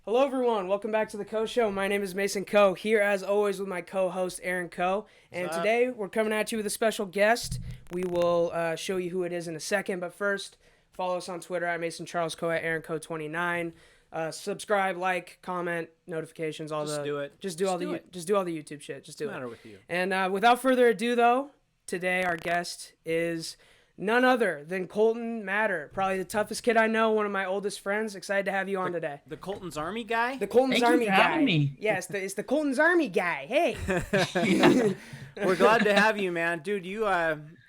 Hello, everyone. Welcome back to the Co Show. My name is Mason Coe, here as always with my co-host Aaron Coe. And What's up? today we're coming at you with a special guest. We will show you who it is in a second. But first, follow us on Twitter at Mason Charles Coe at Aaron Coe 29. Subscribe, like, comment, notifications, all Just the do it. just do all the just do all the YouTube shit. Just do What's the it. matter with you? And without further ado, though, today our guest is none other than Colton Matter, probably the toughest kid I know, one of my oldest friends. Excited to have you on today. The Colton's Army guy? The Colton's Thank you Army for guy. having me. Yes, it's the Colton's Army guy. Hey. We're glad to have you, man. Dude, you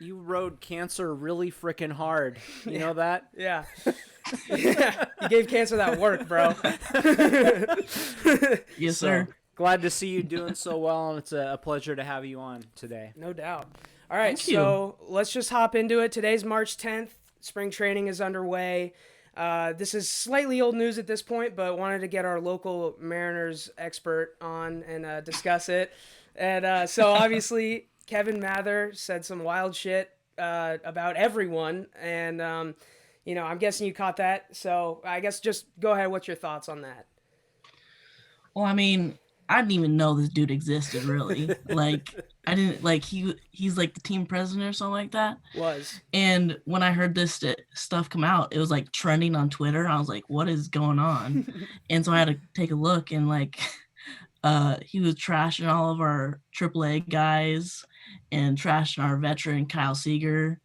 rode cancer really freaking hard. You know that? Yeah. Yeah. You gave cancer that work, bro. Yes, sir. Glad to see you doing so well, and it's a pleasure to have you on today. No doubt. All right, Thank you. so let's just hop into it. Today's March 10th. Spring training is underway. This is slightly old news at this point, but wanted to get our local Mariners expert on and discuss it. And so obviously Kevin Mather said some wild shit about everyone. And, I'm guessing you caught that. So I guess just go ahead. What's your thoughts on that? Well, I mean, I didn't even know this dude existed, really. I didn't, he's like the team president or something like that. Was. And when I heard this stuff come out, it was like trending on Twitter. I was like, what is going on? And so I had to take a look, and he was trashing all of our AAA guys and trashing our veteran Kyle Seager.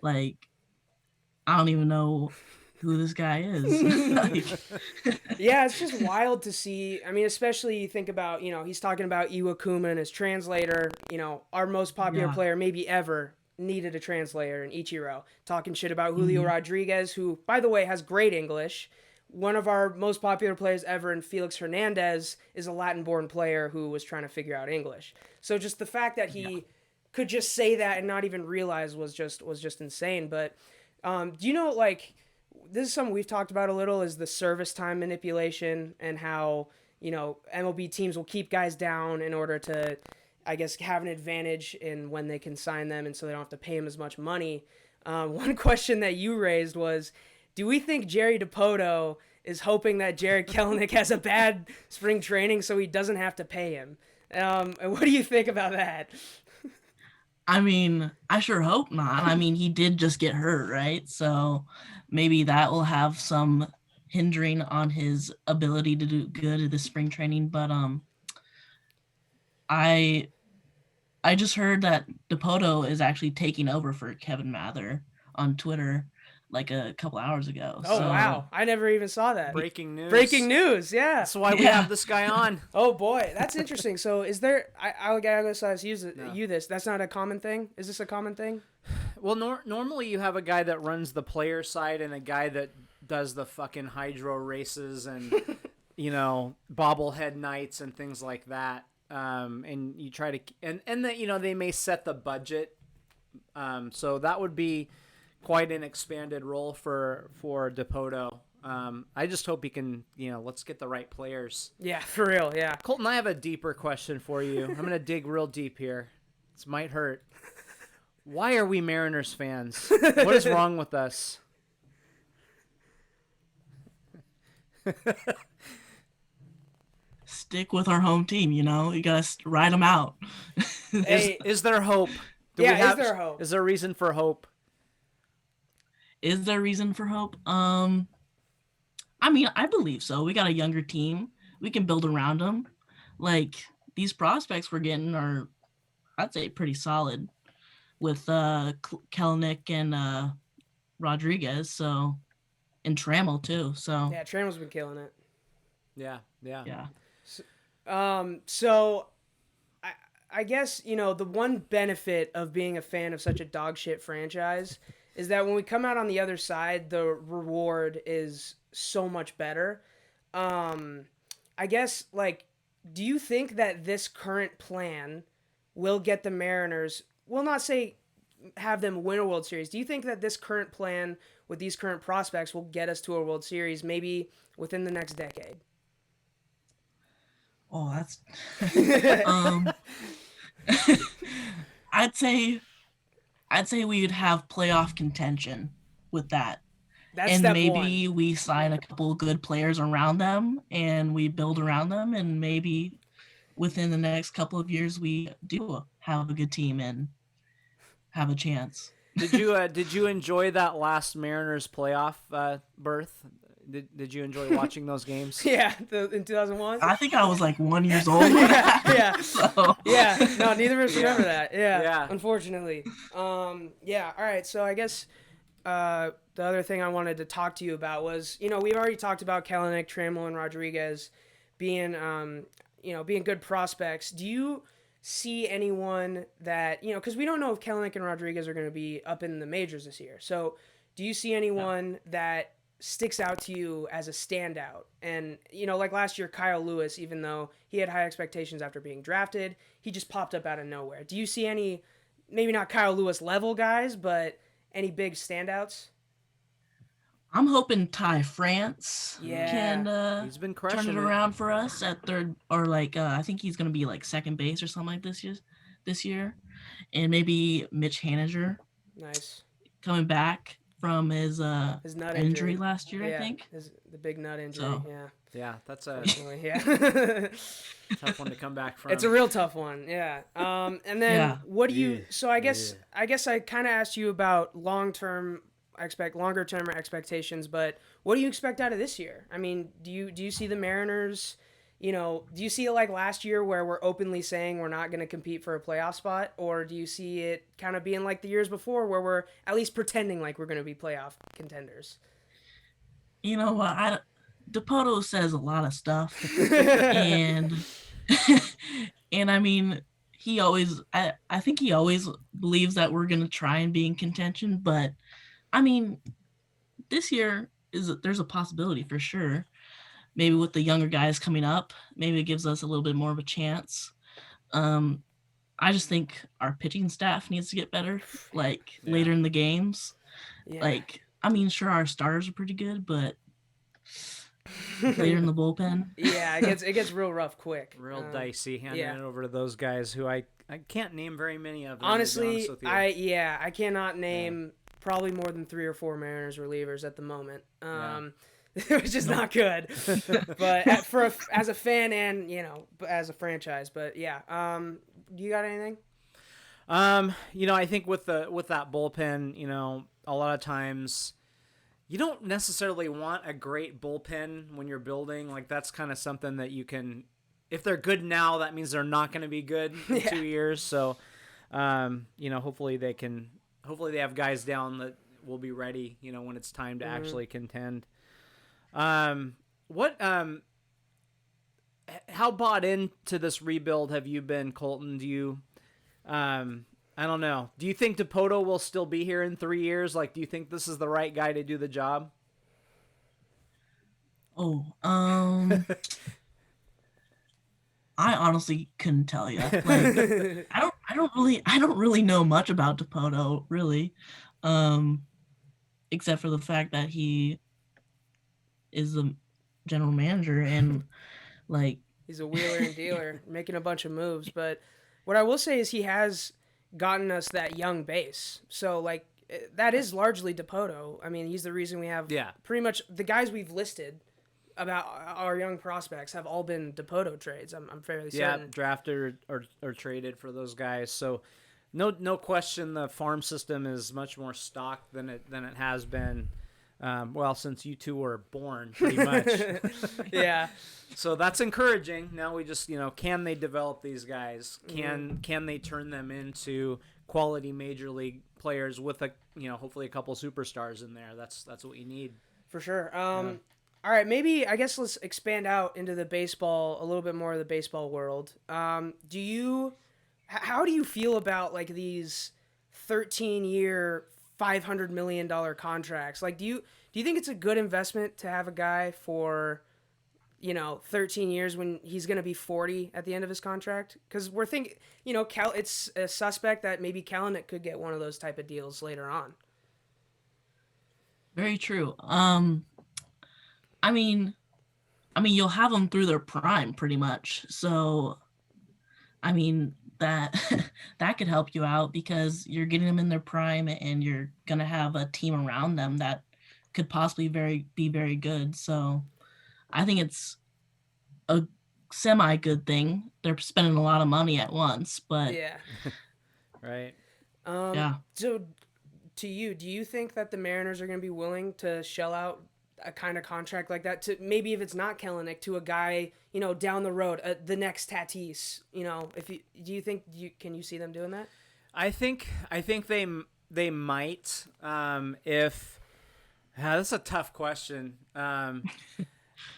Like, I don't even know who this guy is. Yeah, it's just wild to see. I mean, especially you think about, he's talking about Iwakuma and his translator. Our most popular player maybe ever needed a translator in Ichiro. Talking shit about Julio Rodriguez, who, by the way, has great English. One of our most popular players ever in Felix Hernandez is a Latin-born player who was trying to figure out English. So just the fact that he could just say that and not even realize was just insane. But do you know, this is something we've talked about a little, is the service time manipulation and how, MLB teams will keep guys down in order to, I guess, have an advantage in when they can sign them, and so they don't have to pay them as much money. One question that you raised was, do we think Jerry DiPoto is hoping that Jared Kelenic has a bad spring training so he doesn't have to pay him? And what do you think about that? I mean, I sure hope not. I mean, he did just get hurt, right? So maybe that will have some hindering on his ability to do good at the spring training. But I just heard that DePoto is actually taking over for Kevin Mather on Twitter like a couple hours ago. Oh, wow. I never even saw that. Breaking news. Breaking news, yeah. That's why we have this guy on. Oh, boy. That's interesting. So is there... I guess I was you this. That's not a common thing? Is this a common thing? Well, normally you have a guy that runs the player side and a guy that does the fucking hydro races and, bobblehead nights and things like that. And you try to... And that, they may set the budget. So that would be quite an expanded role for DePoto. I just hope he can, let's get the right players. Yeah, for real, yeah. Colton, I have a deeper question for you. I'm going to dig real deep here. This might hurt. Why are we Mariners fans? What is wrong with us? Stick with our home team, you got to ride them out. Hey, is there hope? is there hope? Is there a reason for hope? Is there reason for hope? I mean, I believe so. We got a younger team. We can build around them. Like, these prospects we're getting are, I'd say, pretty solid with Kelenic and Rodriguez, so, and Trammell too. So Yeah, Trammell's been killing it. Yeah. So I guess, the one benefit of being a fan of such a dog shit franchise is that when we come out on the other side, the reward is so much better. I guess, do you think that this current plan will get the Mariners, we'll not say have them win a World Series. Do you think that this current plan with these current prospects will get us to a World Series maybe within the next decade? Oh, that's I'd say we would have playoff contention with that. That's and step maybe one. we sign a couple good players around them and we build around them, and maybe within the next couple of years we do have a good team and have a chance. Did you enjoy that last Mariners playoff berth? Did you enjoy watching those games? Yeah, in 2001. I think I was like 1 year old. Yeah. So. Yeah. No, neither of us remember that. Yeah. Yeah. Unfortunately. Yeah. All right. So I guess the other thing I wanted to talk to you about was, we've already talked about Kelenic, Trammell, and Rodriguez being, being good prospects. Do you see anyone that, because we don't know if Kelenic and Rodriguez are going to be up in the majors this year. So do you see anyone that sticks out to you as a standout? And, like last year, Kyle Lewis, even though he had high expectations after being drafted, he just popped up out of nowhere. Do you see any, maybe not Kyle Lewis level guys, but any big standouts? I'm hoping Ty France Yeah. He's been turn crushing it it. around for us at third, or like I think he's gonna be like second base or something like this year, and maybe Mitch Haniger Nice. coming back from his nut injury last year, Yeah, I think. the big nut injury. So. Yeah. Yeah, that's a Unfortunately, yeah. tough one to come back from. It's a real tough one, yeah. And then Yeah. what do you? So I guess I kind of asked you about longer term expectations, but what do you expect out of this year? I mean, do you see the Mariners? Do you see it like last year where we're openly saying we're not going to compete for a playoff spot, or do you see it kind of being like the years before where we're at least pretending like we're going to be playoff contenders? You know what? DePoto says a lot of stuff, and and I mean, I think he always believes that we're gonna try and be in contention, but I mean, this year there's a possibility for sure. Maybe with the younger guys coming up, maybe it gives us a little bit more of a chance. I just think our pitching staff needs to get better, like later in the games. Yeah. Like, I mean, sure, our starters are pretty good, but later in the bullpen. Yeah, it gets real rough quick. Real dicey handing yeah. it over to those guys who I can't name very many of them. Honestly, to be honest with you. I cannot name probably more than 3 or 4 Mariners relievers at the moment. Which is not good. But as a fan and, as a franchise, but yeah. You got anything? I think with that bullpen, a lot of times you don't necessarily want a great bullpen when you're building. Like, that's kind of something that you can, if they're good now, that means they're not going to be good in 2 years. So, hopefully they have guys down that will be ready, when it's time to actually contend. How bought into this rebuild have you been, Colton? Do you, I don't know. Do you think DePoto will still be here in 3 years? Like, do you think this is the right guy to do the job? Oh, I honestly couldn't tell you. Like, I don't really know much about DePoto, really, except for the fact that he is the general manager and like he's a wheeler and dealer, making a bunch of moves. But what I will say is he has gotten us that young base. So like that is largely DePoto. I mean, he's the reason we have pretty much the guys we've listed about our young prospects have all been DePoto trades. I'm fairly certain. Yeah, drafted or traded for those guys. So no question the farm system is much more stocked than it has been. Since you two were born, pretty much. Yeah. So that's encouraging. Now we just, can they develop these guys? Can they turn them into quality major league players with hopefully a couple superstars in there? That's what you need. For sure. All right, maybe I guess let's expand out into the baseball, a little bit more of the baseball world. How do you feel about like these 13-year $500 million contracts? Like, do you think it's a good investment to have a guy for, 13 years when he's going to be 40 at the end of his contract? Because we're thinking, it's a suspect that maybe Kelenic could get one of those type of deals later on. Very true. I mean, you'll have them through their prime pretty much. So, I mean, that could help you out because you're getting them in their prime and you're going to have a team around them that could possibly be very good. So I think it's a semi good thing. They're spending a lot of money at once, but Yeah. Right. yeah. So, to you, do you think that the Mariners are going to be willing to shell out a kind of contract like that to maybe if it's not Kellenic to a guy down the road, the next Tatis? If you do you think can you see them doing that? I think they might. If that's a tough question.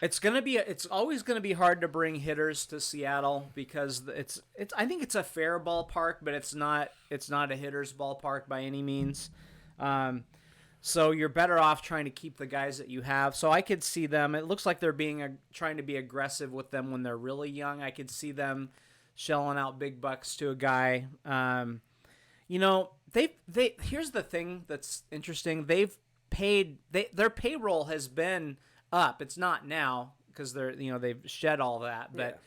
It's always gonna be hard to bring hitters to Seattle because it's I think it's a fair ballpark, but it's not a hitter's ballpark by any means. So you're better off trying to keep the guys that you have. So I could see them. It looks like they're trying to be aggressive with them when they're really young. I could see them shelling out big bucks to a guy. They here's the thing that's interesting. They've paid their payroll has been up. It's not now because they've shed all that. But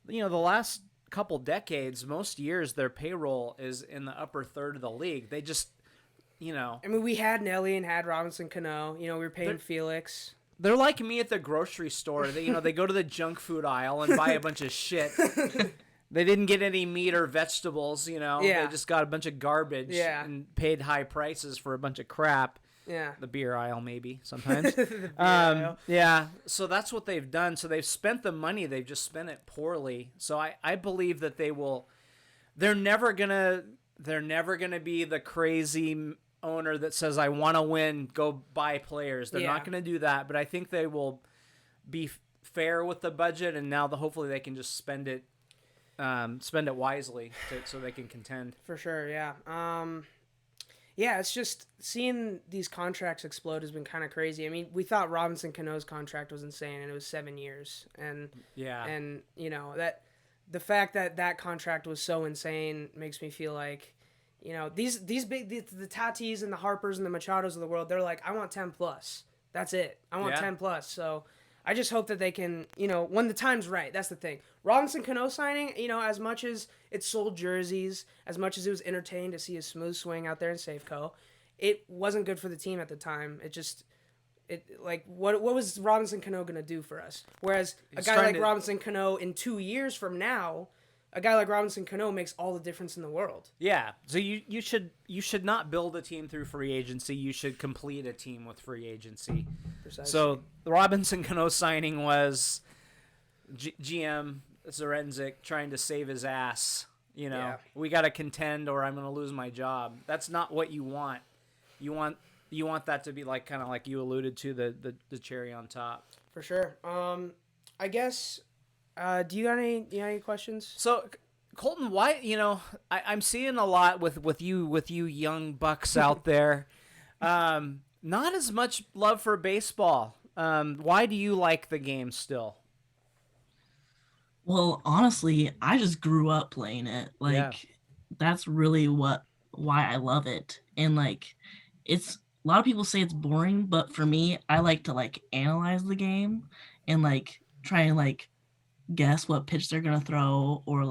the last couple decades, most years their payroll is in the upper third of the league. They just I mean, we had Nelly and had Robinson Cano. We were paying Felix. They're like me at the grocery store. They go to the junk food aisle and buy a bunch of shit. They didn't get any meat or vegetables, Yeah. They just got a bunch of garbage and paid high prices for a bunch of crap. Yeah. The beer aisle, maybe, sometimes. The beer aisle. Yeah, so that's what they've done. So they've spent the money. They've just spent it poorly. So I believe that they're never gonna be the crazy owner that says, I want to win, go buy players. They're not going to do that, but I think they will be fair with the budget, and now hopefully they can just spend it wisely so they can contend. For sure, yeah. Yeah, it's just seeing these contracts explode has been kind of crazy. I mean, we thought Robinson Cano's contract was insane, and it was 7 years. And that the fact that contract was so insane makes me feel like, these big the Tatis and the Harpers and the Machados of the world, they're like, I want 10 plus. That's it. I want 10 plus. So I just hope that they can, when the time's right. That's the thing. Robinson Cano signing, as much as it sold jerseys, as much as it was entertaining to see a smooth swing out there in Safeco, it wasn't good for the team at the time. What was Robinson Cano going to do for us? Whereas a guy like Robinson Cano in 2 years from now, a guy like Robinson Cano makes all the difference in the world. Yeah. So you should not build a team through free agency. You should complete a team with free agency. Precisely. So the Robinson Cano signing was GM Zarenzik trying to save his ass. We got to contend or I'm going to lose my job. That's not what you want. You want that to be kind of like you alluded to, the cherry on top. For sure. I guess. Do you got any questions? So, Colton, why I'm seeing a lot with you young bucks out there, not as much love for baseball. Why do you like the game still? Well, honestly, I just grew up playing it. That's really why I love it. And it's a lot of people say it's boring, but for me, I like to analyze the game and try and guess what pitch they're gonna throw or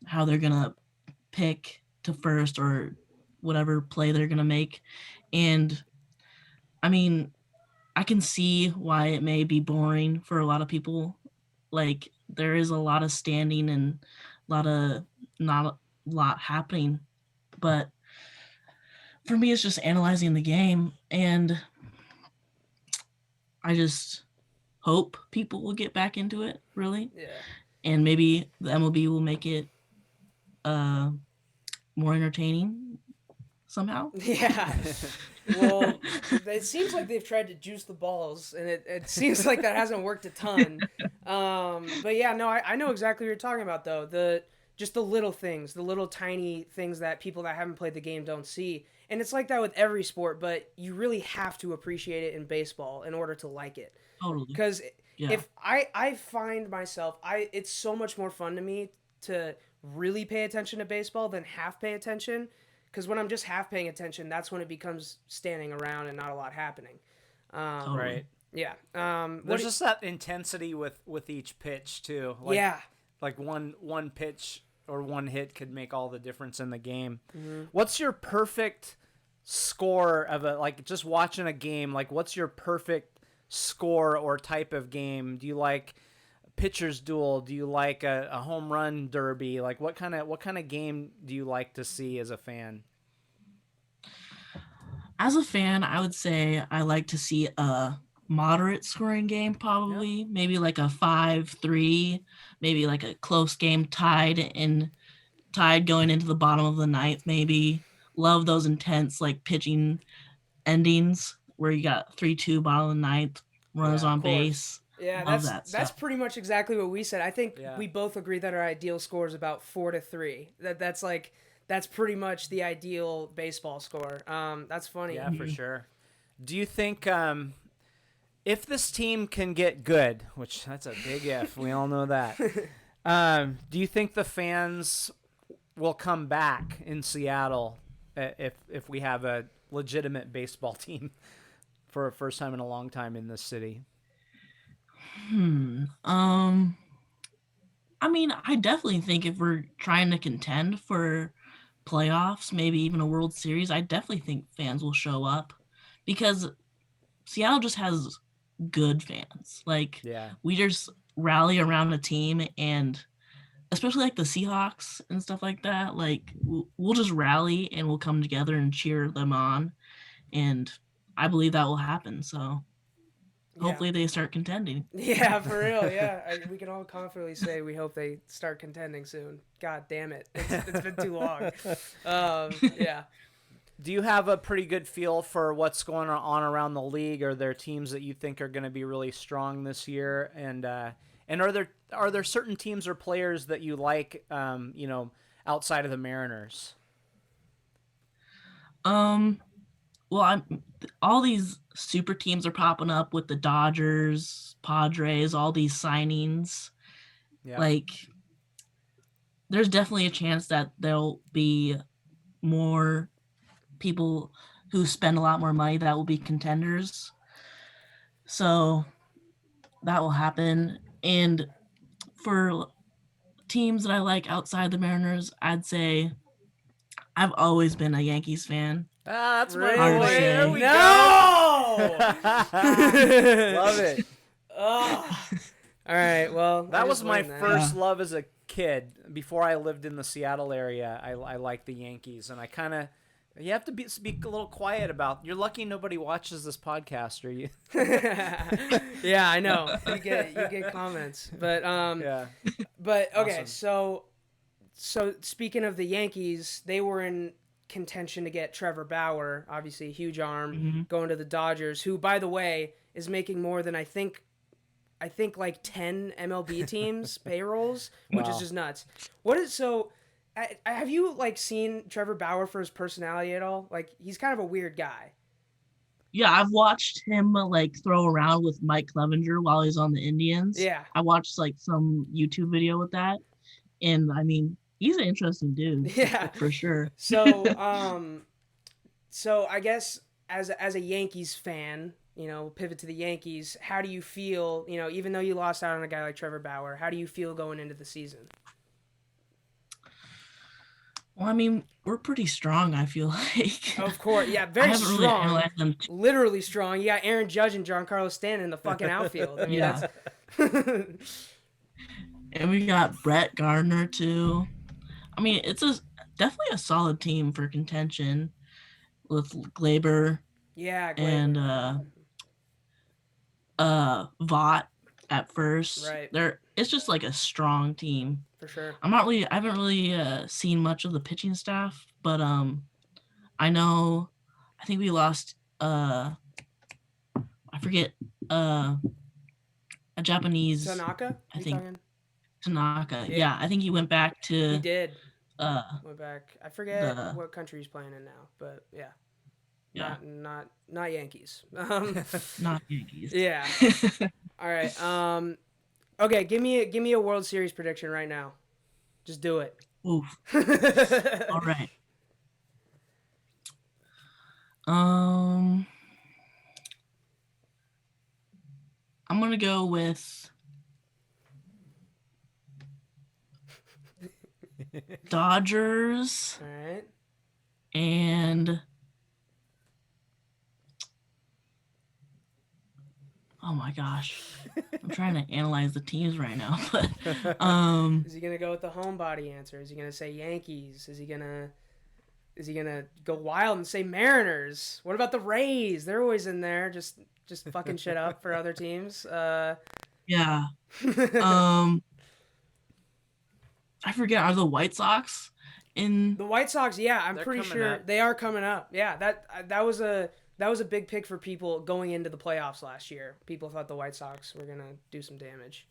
how they're gonna pick to first or whatever play they're gonna make. And I mean, I can see why it may be boring for a lot of people. There is a lot of standing and not a lot happening, but for me it's just analyzing the game, and I just hope people will get back into it, really. Yeah. And maybe the MLB will make it more entertaining somehow. Yeah. Well, it seems like they've tried to juice the balls, and it seems like that hasn't worked a ton. But yeah, no, I know exactly what you're talking about, though. Just the little things, the little tiny things that people that haven't played the game don't see. And it's like that with every sport, but you really have to appreciate it in baseball in order to like it. Totally. Because if I find myself, it's so much more fun to me to really pay attention to baseball than half pay attention. Because when I'm just half paying attention, that's when it becomes standing around and not a lot happening. Totally. Right. Yeah. There's just that intensity with each pitch too. Like one pitch or one hit could make all the difference in the game. Mm-hmm. What's your perfect score of just watching a game, like what's your perfect score or type of game? Do you like pitcher's duel? Do you like a home run derby? Like what kind of game do you like to see as a fan? As a fan, I would say I like to see a moderate scoring game, probably. Yep. Maybe like a 5-3, maybe like a close game tied going into the bottom of the ninth, maybe. Love those intense like pitching endings where you got 3-2 bottom of the ninth, runners on base. Yeah, that's pretty much exactly what we said. I think we both agree that our ideal score is about 4-3. That's pretty much the ideal baseball score. That's funny. Yeah, for sure. Do you think if this team can get good, which that's a big if, we all know that, do you think the fans will come back in Seattle if we have a legitimate baseball team for a first time in a long time in this city? I mean, I definitely think if we're trying to contend for playoffs, maybe even a World Series, I definitely think fans will show up because Seattle just has good fans. Like, we just rally around a team, and especially like the Seahawks and stuff like that, like we'll just rally and we'll come together and cheer them on. And I believe that will happen. So hopefully they start contending. Yeah, for real. Yeah, we can all confidently say we hope they start contending soon. God damn it, it's been too long. Yeah. Do you have a pretty good feel for what's going on around the league? Are there teams that you think are going to be really strong this year? And are there certain teams or players that you like, outside of the Mariners? Well, all these super teams are popping up with the Dodgers, Padres, all these signings. Yeah. Like, there's definitely a chance that there'll be more people who spend a lot more money that will be contenders. So that will happen. And for teams that I like outside the Mariners, I'd say I've always been a Yankees fan. That's really? My boy. There we go. Love it. All right. Well, that was my first love as a kid. Before I lived in the Seattle area, I liked the Yankees, and I kind of. You have to speak a little quiet about. You're lucky nobody watches this podcast, or you. Yeah, I know. You get comments, but yeah. But okay, awesome. So speaking of the Yankees, they were in contention to get Trevor Bauer, obviously a huge arm, going to the Dodgers, who, by the way, is making more than I think like 10 MLB teams payrolls, which is just nuts. Have you like seen Trevor Bauer for his personality at all? Like, he's kind of a weird guy. Yeah, I've watched him like throw around with Mike Clevenger while he's on the Indians. Yeah, I watched like some YouTube video with that, and I mean, he's an interesting dude. Yeah, for sure. So I guess as a Yankees fan, pivot to the Yankees. How do you feel? Even though you lost out on a guy like Trevor Bauer, how do you feel going into the season? Well, I mean, we're pretty strong, I feel like. Of course. Yeah, very strong. Really literally strong. You got Aaron Judge and Giancarlo Stanton in the fucking outfield. I mean, yeah. And we got Brett Gardner, too. I mean, it's definitely a solid team for contention with Glaber. Yeah, Glaber. And Vaught at first. Right. It's just like a strong team. For sure. I haven't really seen much of the pitching staff, but I think we lost I forget a Japanese Tanaka? I think Tanaka. Yeah, I think he went back to He did. Went back. I forget what country he's playing in now, but yeah. Yeah. Not Yankees. Not Yankees. Yeah. All right. Okay, give me a World Series prediction right now. Just do it. Oof. All right. I'm gonna go with Dodgers. All right. And Oh my gosh. I'm trying to analyze the teams right now, but Is he gonna go with the homebody answer? Is he gonna say Yankees? Is he gonna go wild and say Mariners? What about the Rays? They're always in there, just fucking shit up for other teams. yeah. I forget. Are the White Sox in? The White Sox, yeah, I'm They're pretty coming sure up. they are coming up. Yeah, that was a big pick for people going into the playoffs last year. People thought the White Sox were gonna do some damage.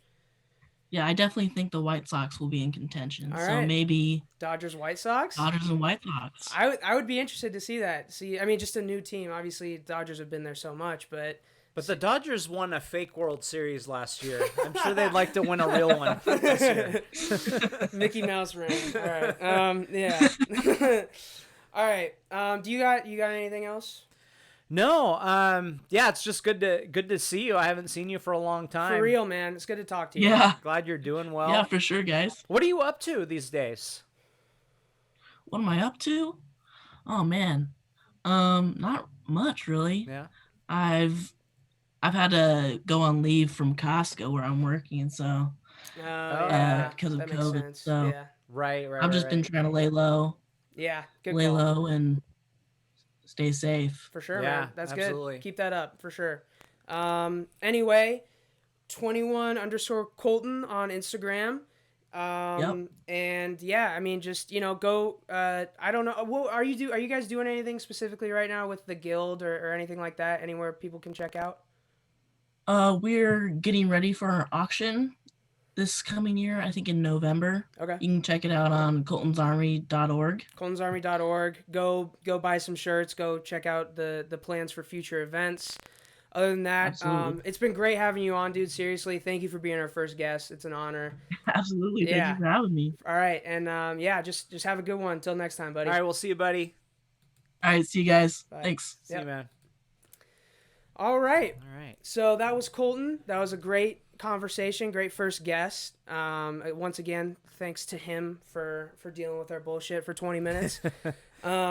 Yeah, I definitely think the White Sox will be in contention. All So right. maybe Dodgers, White Sox. Dodgers and White Sox. I would be interested to see that. See, I mean, just a new team. Obviously, Dodgers have been there so much, but the Dodgers won a fake World Series last year. I'm sure they'd like to win a real one this year. Mickey Mouse ring. All right. Yeah. All right. Do you got anything else? No. Yeah, it's just good to see you. I haven't seen you for a long time. For real, man. It's good to talk to you. Yeah. Glad you're doing well. Yeah, for sure, guys. What are you up to these days? What am I up to? Oh man. Not much really. Yeah. I've had to go on leave from Costco where I'm working, so Yeah. because of That makes COVID. sense. So Yeah. Right. I've just been trying to lay low, Yeah. Good call. and stay safe. For sure, Yeah, man. That's absolutely. good. Keep that up for sure. Anyway, 21_Colton on Instagram. Yep. And yeah, I mean, just go. I don't know. What are you guys doing anything specifically right now with the guild or anything like that? Anywhere people can check out? We're getting ready for our auction this coming year, I think in November. Okay. You can check it out on coltonsarmy.org. coltonsarmy.org. Go buy some shirts. Go check out the plans for future events. Other than that, Absolutely. it's been great having you on, dude. Seriously, thank you for being our first guest. It's an honor. Absolutely. Yeah. Thank you for having me. All right, and yeah, just have a good one. Until next time, buddy. All right, we'll see you, buddy. All right, see you guys. Bye. Thanks. See you, man. All right. All right. So that was Colton. That was a great conversation. Great first guest. Once again, thanks to him for dealing with our bullshit for 20 minutes.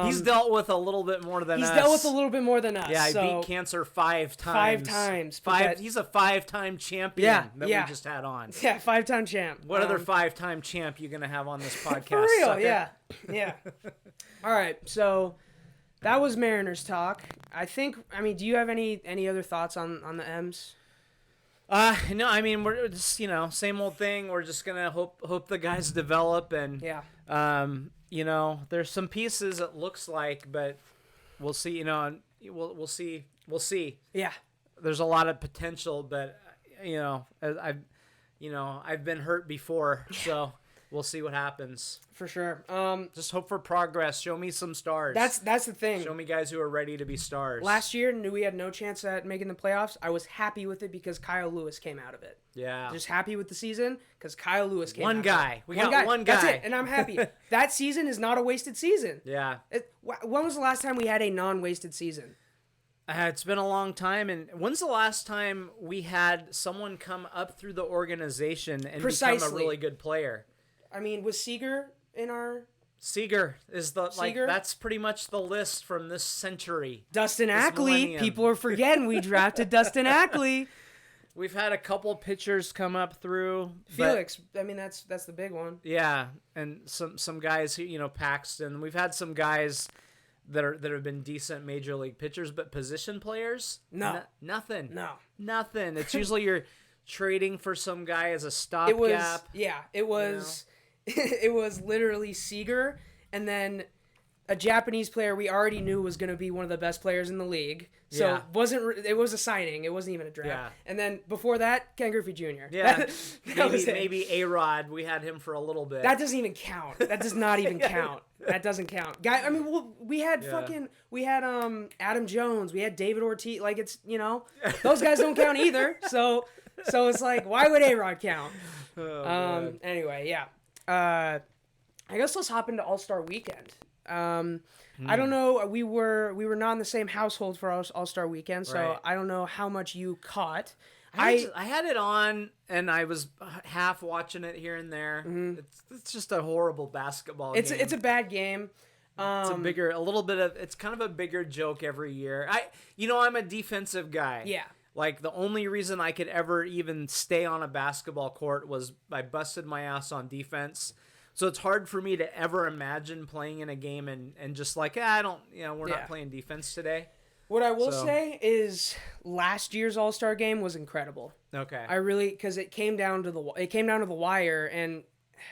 He's dealt with a little bit more than us. He's dealt with a little bit more than us. Yeah, he so beat cancer 5 times. 5 times. but He's a 5-time champion Yeah, that yeah. we just had on. yeah, 5-time champ. What other 5-time champ you gonna have on this podcast? For real, sucker? yeah. Yeah. All right, so that was Mariners talk. I mean, do you have any other thoughts on the M's? No, I mean we're just same old thing. We're just gonna hope the guys develop and Yeah. There's some pieces it looks like, but we'll see. And we'll see. We'll see. Yeah. There's a lot of potential, but I've been hurt before, so we'll see what happens. For sure. Just hope for progress. Show me some stars. That's the thing. Show me guys who are ready to be stars. Last year, knew we had no chance at making the playoffs. I was happy with it because Kyle Lewis came out of it. Yeah. Just happy with the season because Kyle Lewis came out One of guy. it. We got one guy. That's it, and I'm happy. That season is not a wasted season. Yeah. When was the last time we had a non-wasted season? It's been a long time. And when's the last time we had someone come up through the organization and become a really good player? I mean, was Seager in our... Seager is Seager? That's pretty much the list from this century. Dustin This Ackley. millennium. People are forgetting we drafted Dustin Ackley. We've had a couple pitchers come up through. Felix. I mean, that's the big one. Yeah, and some guys who Paxton. We've had some guys that have been decent major league pitchers, but position players, nothing. No. Nothing. It's usually you're trading for some guy as a stopgap. It was it was it was literally Seager and then a Japanese player we already knew was going to be one of the best players in the league. So it was a signing. It wasn't even a draft. Yeah. And then before that, Ken Griffey Jr. Yeah. That was it. Maybe A-Rod. We had him for a little bit. That doesn't even count. That does not even count. That doesn't count. Guy, I mean, we had Adam Jones. We had David Ortiz. Like, it's, those guys don't count either. So it's like, why would A-Rod count? Anyway, yeah. I guess let's hop into All-Star Weekend. I don't know. We were not in the same household for All-Star Weekend, so Right. I don't know how much you caught. I had it on, and I was half watching it here and there. Mm-hmm. It's just a horrible basketball game. It's a bad game. It's kind of a bigger joke every year. I'm a defensive guy. Yeah. Like, the only reason I could ever even stay on a basketball court was I busted my ass on defense. So it's hard for me to ever imagine playing in a game and just like, we're not playing defense today. What I will say is last year's All-Star game was incredible. Okay. Because it came down to the wire, and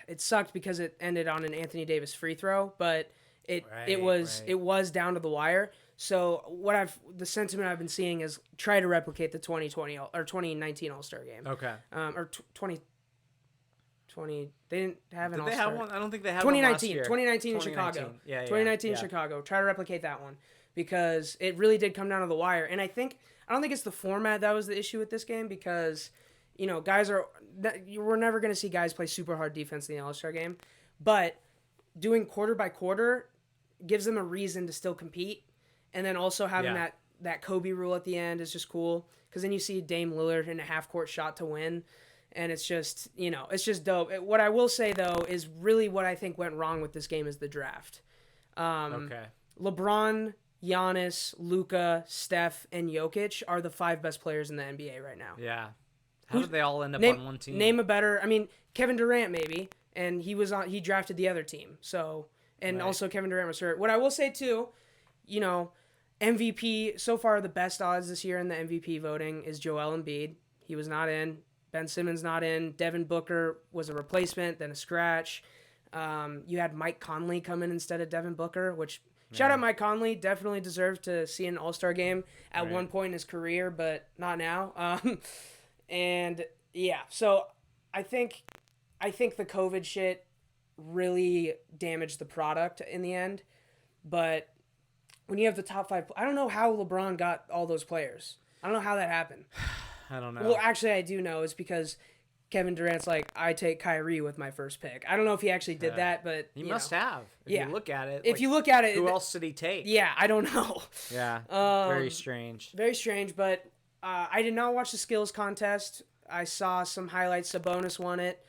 it sucked because it ended on an Anthony Davis free throw, but it was down to the wire. So the sentiment I've been seeing is try to replicate the 2019 All-Star game. Okay. Or 2020. They didn't have an All-Star. Did they have one? I don't think they had 2019, one last year. 2019 in Chicago. Yeah. 2019 in Chicago. Try to replicate that one because it really did come down to the wire. And I don't think it's the format that was the issue with this game because, we're never going to see guys play super hard defense in the All-Star game. But doing quarter by quarter gives them a reason to still compete. And then also having that Kobe rule at the end is just cool because then you see Dame Lillard in a half-court shot to win. And it's just, it's just dope. What I will say, though, is really what I think went wrong with this game is the draft. Okay. LeBron, Giannis, Luka, Steph, and Jokic are the 5 best players in the NBA right now. Yeah. How did they all end up on one team? Name a better... Kevin Durant, maybe. And he drafted the other team. So, and also Kevin Durant was hurt. What I will say, too, MVP, so far the best odds this year in the MVP voting is Joel Embiid. He was not in. Ben Simmons not in. Devin Booker was a replacement, then a scratch. You had Mike Conley come in instead of Devin Booker, which shout out Mike Conley, definitely deserved to see an All-Star game at one point in his career, but not now. So I think the COVID shit really damaged the product in the end. But when you have the top 5, I don't know how LeBron got all those players. I don't know how that happened. I don't know. Well, actually, I do know. It's because Kevin Durant's like, I take Kyrie with my first pick. I don't know if he actually did that, but he must have. If you look at it. If you look at it, who else did he take? Yeah, I don't know. Yeah, very strange. Very strange, but I did not watch the skills contest. I saw some highlights. Sabonis won it.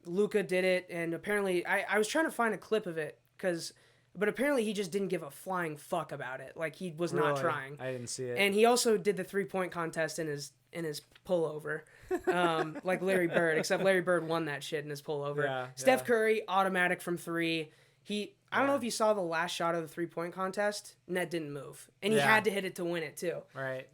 Luka did it, and apparently, I was trying to find a clip of it but apparently he just didn't give a flying fuck about it. Like, he was not trying. I didn't see it. And he also did the 3-point contest in his pullover, like Larry Bird, except Larry Bird won that shit in his pullover. Yeah, Steph Curry, automatic from 3. I don't know if you saw the last shot of the 3-point contest. Net didn't move. And he had to hit it to win it, too. Right.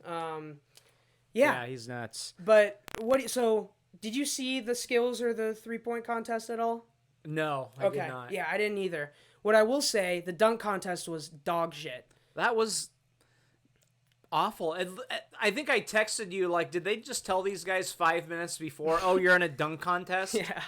Yeah, he's nuts. But so did you see the skills or the 3-point contest at all? No, I did not. Yeah, I didn't either. What I will say, the dunk contest was dog shit. That was awful. I think I texted you, like, did they just tell these guys 5 minutes before, oh, you're in a dunk contest? Yeah.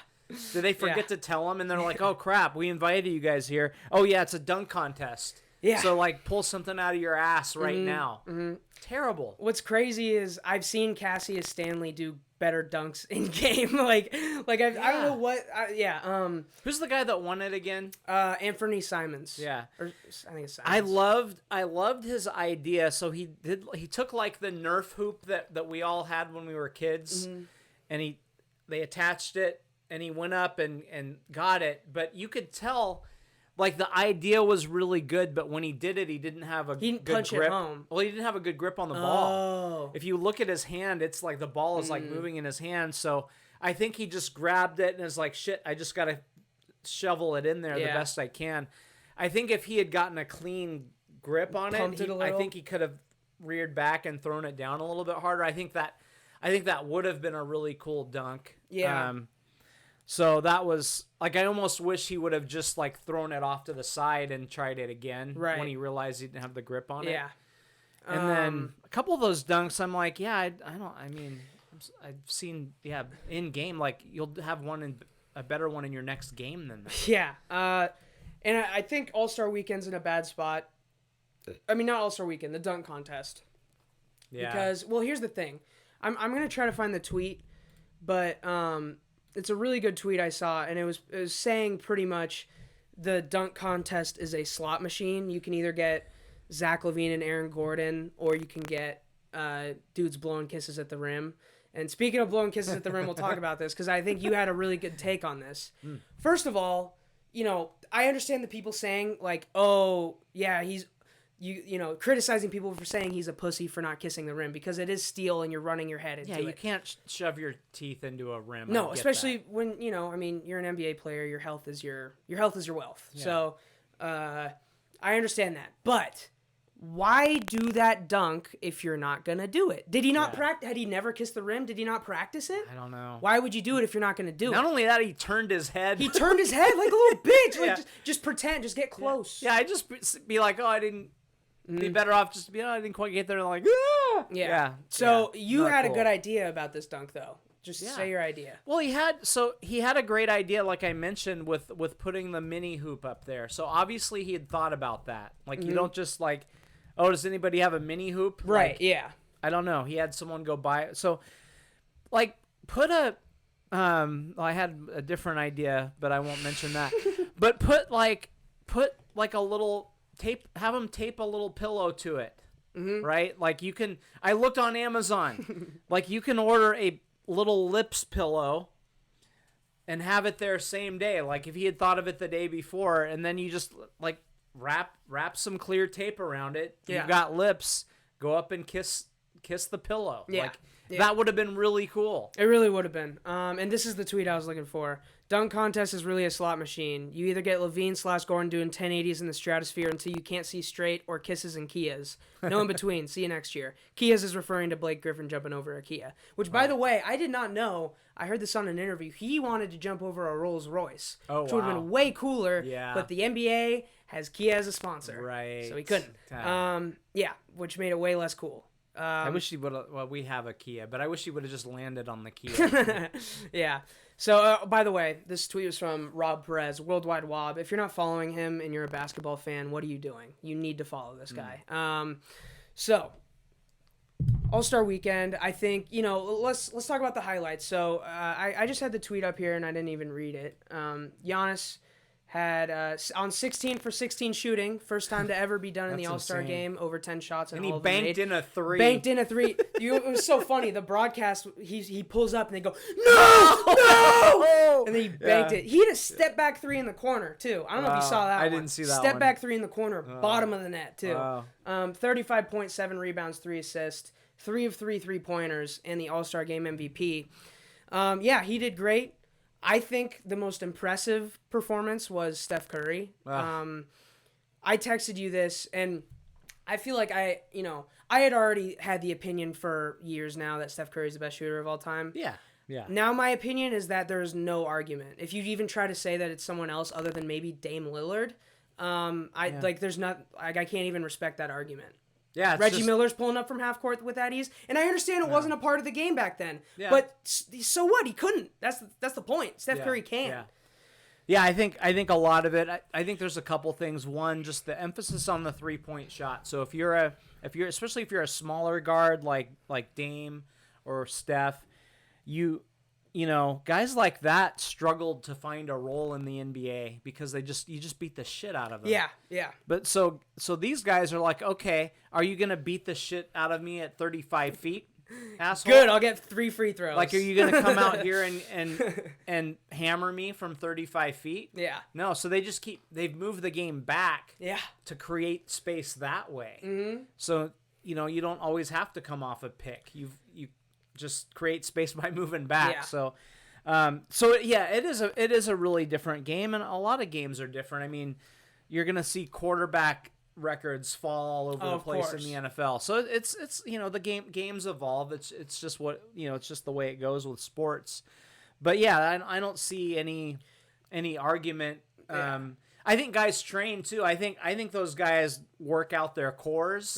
Did they forget to tell them? And they're like, oh, crap, we invited you guys here. Oh, yeah, it's a dunk contest. Yeah. So, like, pull something out of your ass right now. Mm-hmm. Terrible. What's crazy is I've seen Cassius Stanley do better dunks in game. I don't know what. Who's the guy that won it again? Anthony Simons. Yeah, or I think it's Simons. I loved his idea. So he took like the Nerf hoop that we all had when we were kids, and they attached it, and he went up and got it. But you could tell. Like, the idea was really good, but when he did it, he didn't have a good punch grip. It home. Well, he didn't have a good grip on the ball. If you look at his hand, it's like the ball is like moving in his hand. So I think he just grabbed it and is like, shit, I just got to shovel it in there the best I can. I think if he had gotten a clean grip on it, I think he could have reared back and thrown it down a little bit harder. I think that would have been a really cool dunk. Yeah. So that was, like, I almost wish he would have just, like, thrown it off to the side and tried it again when he realized he didn't have the grip on it. Yeah. And then a couple of those dunks, I'm like, I've seen, in game, like, you'll have a better one in your next game than that. Yeah. And I think All-Star Weekend's in a bad spot. I mean, not All-Star Weekend, the dunk contest. Yeah. Because, well, here's the thing. I'm going to try to find the tweet, but it's a really good tweet I saw, and it was saying pretty much the dunk contest is a slot machine. You can either get Zach LaVine and Aaron Gordon, or you can get dudes blowing kisses at the rim. And speaking of blowing kisses at the rim, we'll talk about this, because I think you had a really good take on this. First of all, I understand the people saying, like, oh, yeah, you know, criticizing people for saying he's a pussy for not kissing the rim because it is steel and you're running your head into it. Yeah, you can't shove your teeth into a rim. No, especially when, you know, I mean, you're an NBA player, your health is your wealth. Yeah. So, I understand that. But why do that dunk if you're not going to do it? Did he not practice? Had he never kissed the rim? Did he not practice it? I don't know. Why would you do it if you're not going to do it? Not only that, he turned his head. He turned his head like a little bitch. Like, just pretend. Just get close. Yeah, I just be like, oh, I didn't. Be better off just to be, oh, I didn't quite get there. And like, ah! Yeah. So you had a good idea about this dunk, though. Just say your idea. Well, he had a great idea, like I mentioned, with putting the mini hoop up there. So obviously he had thought about that. Like you don't just like, oh, does anybody have a mini hoop? Right. Like, yeah. I don't know. He had someone go buy it. So, like, put a. I had a different idea, but I won't mention that. But put like a little tape. Have him tape a little pillow to it. Mm-hmm. Right. Like you can. I looked on Amazon. Like you can order a little lips pillow and have it there same day. Like if he had thought of it the day before, and then you just like wrap some clear tape around it. Yeah. You've got lips. Go up and kiss the pillow. Yeah. Like that would have been really cool. It really would have been. And this is the tweet I was looking for. Dunk contest is really a slot machine. You either get Levine/Gordon doing 1080s in the stratosphere until you can't see straight, or kisses and Kias. No in between. See you next year. Kias is referring to Blake Griffin jumping over a Kia. Which, by the way, I did not know. I heard this on an interview. He wanted to jump over a Rolls Royce. Oh, which would have been way cooler. Yeah. But the NBA has Kia as a sponsor. Right. So he couldn't. Yeah, which made it way less cool. I wish he would have. Well, we have a Kia, but I wish he would have just landed on the Kia. Yeah. So, by the way, this tweet was from Rob Perez, Worldwide Wob. If you're not following him and you're a basketball fan, what are you doing? You need to follow this guy. So, All-Star Weekend, I think, you know, let's talk about the highlights. So, I just had the tweet up here and I didn't even read it. Giannis had on 16 for 16 shooting, first time to ever be done in the All-Star game, over 10 shots. And he banked in a three. It was so funny. The broadcast, he pulls up and they go, no! And then he banked it. He had a step back three in the corner, too. I don't know if you saw that one. I didn't see that Step one. back three in the corner, bottom of the net, too. Wow. 35.7 rebounds, 3 assists, 3 of 3 3-pointers, and the All-Star game MVP. Yeah, he did great. I think the most impressive performance was Steph Curry. I texted you this, and I feel like I had already had the opinion for years now that Steph Curry is the best shooter of all time. Yeah, yeah. Now my opinion is that there's no argument. If you even try to say that it's someone else other than maybe Dame Lillard, I can't even respect that argument. Yeah, Reggie Miller's pulling up from half court with that ease, and I understand it wasn't a part of the game back then. Yeah. But so what? He couldn't. That's the point. Steph Curry can. Yeah, I think a lot of it. I think there's a couple things. One, just the emphasis on the 3-point shot. So if you're especially if you're a smaller guard like Dame or Steph, you know, guys like that struggled to find a role in the NBA because you just beat the shit out of them. Yeah, yeah. But so these guys are like, okay, are you gonna beat the shit out of me at 35 feet, asshole? Good, I'll get 3 free throws. Like, are you gonna come out here and hammer me from 35 feet? Yeah. No. So they've moved the game back. Yeah. To create space that way. Mm-hmm. So you know you don't always have to come off a pick. You just create space by moving back. Yeah. So yeah, it is a really different game, and a lot of games are different. I mean, you're gonna see quarterback records fall all over the place in the NFL. So it's you know, the games evolve. It's just what, you know, it's just the way it goes with sports. But yeah, I don't see any argument. Yeah. I think guys train too. I think those guys work out their cores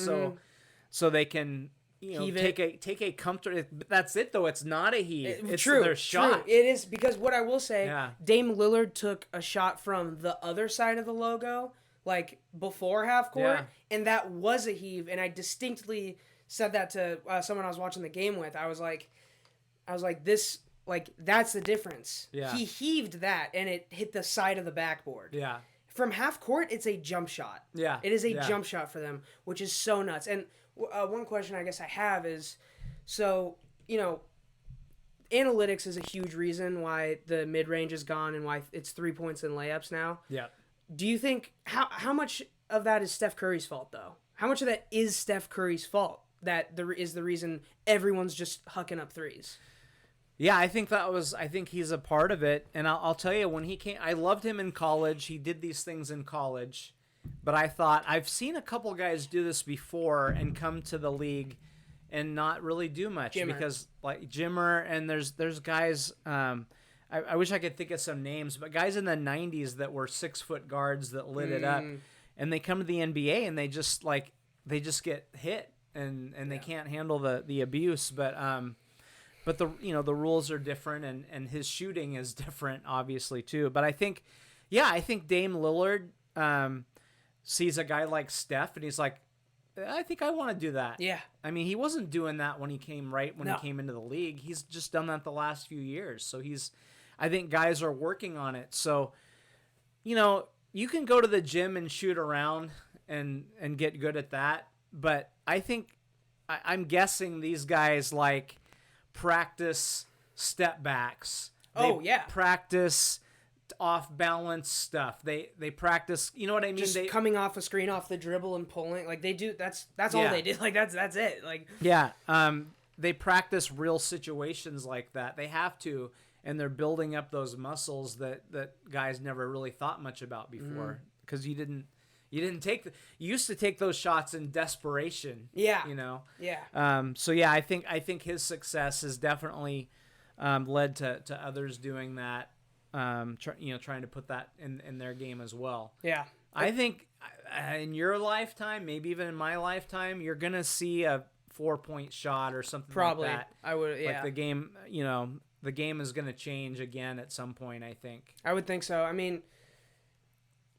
so they can, you know, take a comfortable. That's it though. It's not a heave. It's their shot. It is, because what I will say, Dame Lillard took a shot from the other side of the logo, like before half court, and that was a heave. And I distinctly said that to someone I was watching the game with. I was like, this, like, that's the difference. Yeah. He heaved that, and it hit the side of the backboard. Yeah. From half court, it's a jump shot. Yeah. It is a jump shot for them, which is so nuts. And one question I guess I have is, so, you know, analytics is a huge reason why the mid-range is gone and why it's 3 points and layups now. Yeah. Do you think, how much of that is Steph Curry's fault, though? How much of that is Steph Curry's fault? That is the reason everyone's just hucking up threes. Yeah, I think he's a part of it. And I'll tell you, when he came, I loved him in college. He did these things in college. But I thought, I've seen a couple guys do this before and come to the league and not really do much. Jimmer. Because, like, Jimmer, and there's guys, I wish I could think of some names, but guys in the 90s that were 6-foot guards that lit it up. And they come to the NBA and they just get hit and they can't handle the abuse. But the rules are different and his shooting is different, obviously, too. But I think Dame Lillard sees a guy like Steph and he's like, I think I want to do that. Yeah. I mean, he wasn't doing that when he came into the league. He's just done that the last few years. So I think guys are working on it. So, you can go to the gym and shoot around and get good at that. But I think I'm guessing these guys like practice step backs. Practice off balance stuff. They practice, you know what I mean? Just coming off a screen, off the dribble and pulling. Like they do. That's all they do. Like that's it. Like they practice real situations like that. They have to, and they're building up those muscles that guys never really thought much about before because you used to take those shots in desperation. Yeah. Yeah. I think his success has definitely led to others doing that. Trying to put that in their game as well. Yeah. I think in your lifetime, maybe even in my lifetime, you're going to see a 4-point shot or something Probably. like that. I would, yeah. Like the game, the game is going to change again at some point, I think. I would think so. I mean,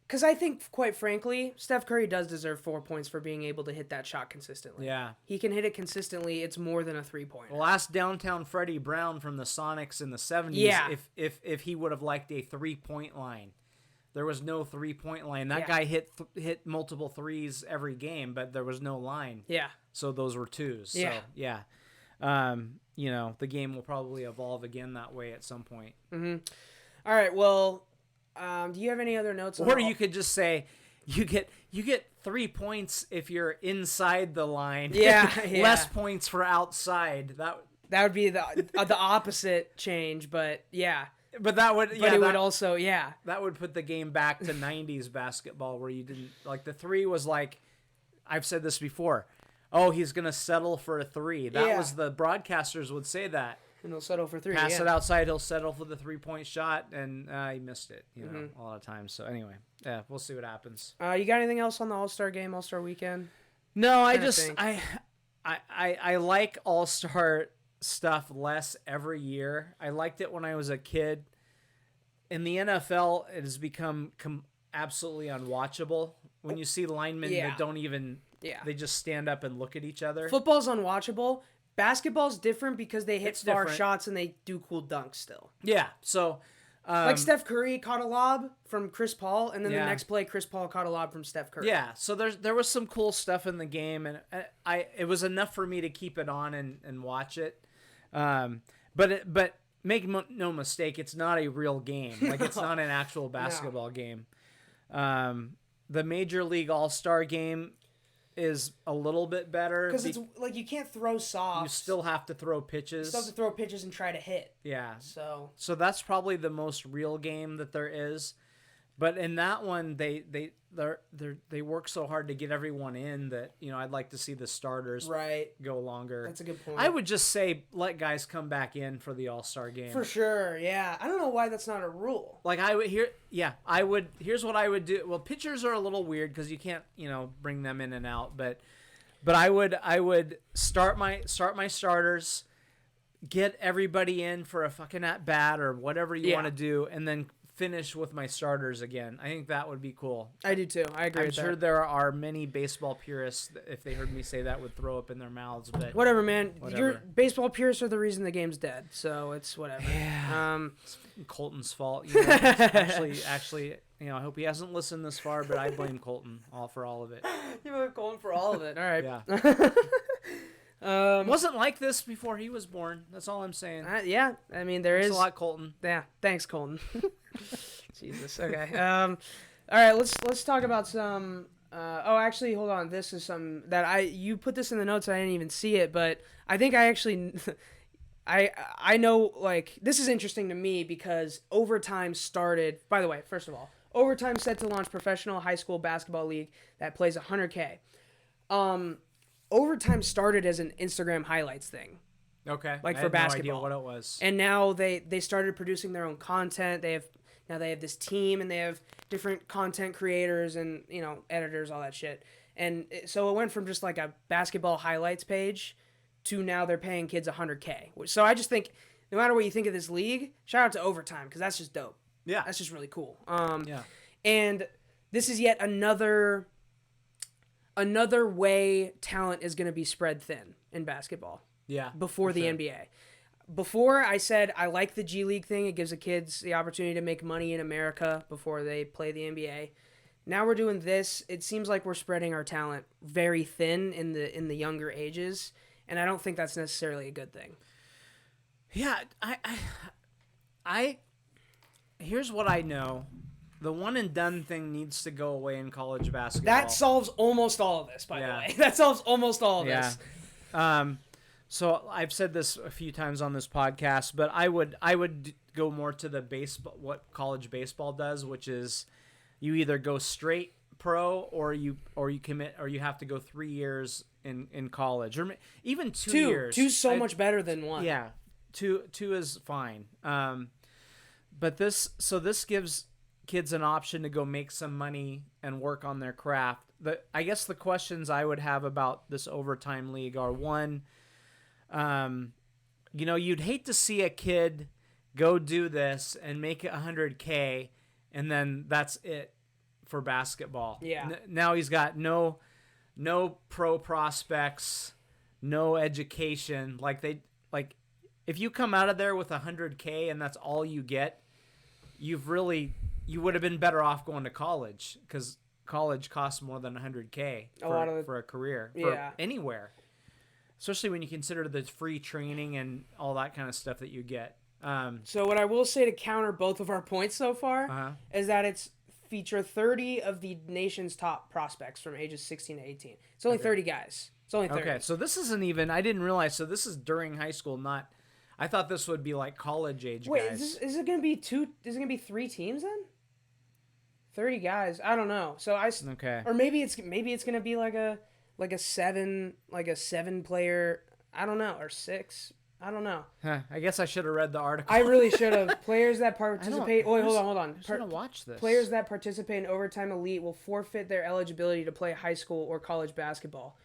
because I think, quite frankly, Steph Curry does deserve 4 points for being able to hit that shot consistently. Yeah. He can hit it consistently. It's more than a 3-pointer. Well, ask downtown Freddie Brown from the Sonics in the 70s if he would have liked a 3-point line. There was no 3-point line. That guy hit multiple threes every game, but there was no line. Yeah. So those were twos. Yeah. So, yeah. The game will probably evolve again that way at some point. Mm-hmm. All right, well... do you have any other notes? Or you could just say, you get 3 points if you're inside the line. Yeah, Less points for outside. That would be the opposite change, but yeah. But that would would also that would put the game back to 90s basketball where you didn't like the 3 was like, I've said this before. Oh, he's gonna settle for a 3. That was the broadcasters would say that. And he'll settle for 3. Pass it outside, he'll settle for the 3-point shot, and he missed it, a lot of times. So anyway, we'll see what happens. You got anything else on the All-Star game, All-Star weekend? No, I like All-Star stuff less every year. I liked it when I was a kid. In the NFL, it has become absolutely unwatchable. When you see linemen that don't even, they just stand up and look at each other. Football's unwatchable. Basketball's different because they hit far shots and they do cool dunks still. Yeah, so... like Steph Curry caught a lob from Chris Paul, and then the next play, Chris Paul caught a lob from Steph Curry. Yeah, so there was some cool stuff in the game, and it was enough for me to keep it on and watch it. But make no mistake, it's not a real game. Like, it's not an actual basketball game. The Major League All-Star game is a little bit better because it's like you can't throw softs. You still have to throw pitches. You still have to throw pitches and try to hit. Yeah. So that's probably the most real game that there is. But in that one, they work so hard to get everyone in that I'd like to see the starters go longer. That's a good point. I would just say let guys come back in for the All-Star game. For sure, yeah. I don't know why that's not a rule. Like here's what I would do. Well, pitchers are a little weird because you can't bring them in and out. But I would start my starters, get everybody in for a fucking at bat or whatever you want to do, and then finish with my starters again. I think that would be cool. I do too. I agree with that. I'm sure there are many baseball purists that, if they heard me say that, would throw up in their mouths. But whatever, man. Your baseball purists are the reason the game's dead. So it's whatever. Yeah. It's Colton's fault. Actually, I hope he hasn't listened this far, but I blame Colton for all of it. You blame Colton for all of it. All right. Yeah. Wasn't like this before he was born. That's all I'm saying. Yeah. I mean, there is a lot, Colton. Yeah. Thanks, Colton. Jesus. Okay. All right. Let's talk about some Actually, hold on. This is something that you put this in the notes. I didn't even see it, but I think I actually, I know, like, this is interesting to me because Overtime started. By the way, first of all, Overtime set to launch professional high school basketball league that plays 100K. Overtime started as an Instagram highlights thing. Okay. Like I for had basketball. No idea what it was. And now they started producing their own content. They have this team, and they have different content creators and, editors, all that shit. And so it went from just like a basketball highlights page to now they're paying kids 100K. So I just think no matter what you think of this league, shout out to Overtime because that's just dope. Yeah. That's just really cool. Yeah. And this is yet another way talent is going to be spread thin in basketball. Yeah. Before the NBA. Before, I said I like the G League thing. It gives the kids the opportunity to make money in America before they play the NBA. Now we're doing this. It seems like we're spreading our talent very thin in the younger ages, and I don't think that's necessarily a good thing. Yeah, I here's what I know. The one and done thing needs to go away in college basketball. That solves almost all of this, by the way. That solves almost all of this. So I've said this a few times on this podcast, but I would go more to the baseball, what college baseball does, which is you either go straight pro or you commit, or you have to go 3 years in college, or even 2 years. Two's so much better than one. Yeah, two is fine. But this gives kids an option to go make some money and work on their craft. I guess the questions I would have about this Overtime league are, one, you'd hate to see a kid go do this and make 100K and then that's it for basketball. Yeah. Now he's got no pro prospects, no education. If you come out of there with 100K and that's all you get, you would have been better off going to college, because college costs more than 100K for a career, for anywhere. Especially when you consider the free training and all that kind of stuff that you get. So what I will say to counter both of our points so far is that it's feature 30 of the nation's top prospects from ages 16 to 18. It's only 30 guys. It's only 30. Okay, so this isn't even, I didn't realize, so this is during high school, not, I thought this would be like college age Wait, guys. is it going to be is it going to be 3 teams then? 30 guys. I don't know. So okay. Or maybe it's going to be like a 7 player, I don't know, or 6. I don't know. I guess I should have read the article. I really should have. Players that participate. Wait, hold on. Who's gonna watch this? Players that participate in Overtime Elite will forfeit their eligibility to play high school or college basketball.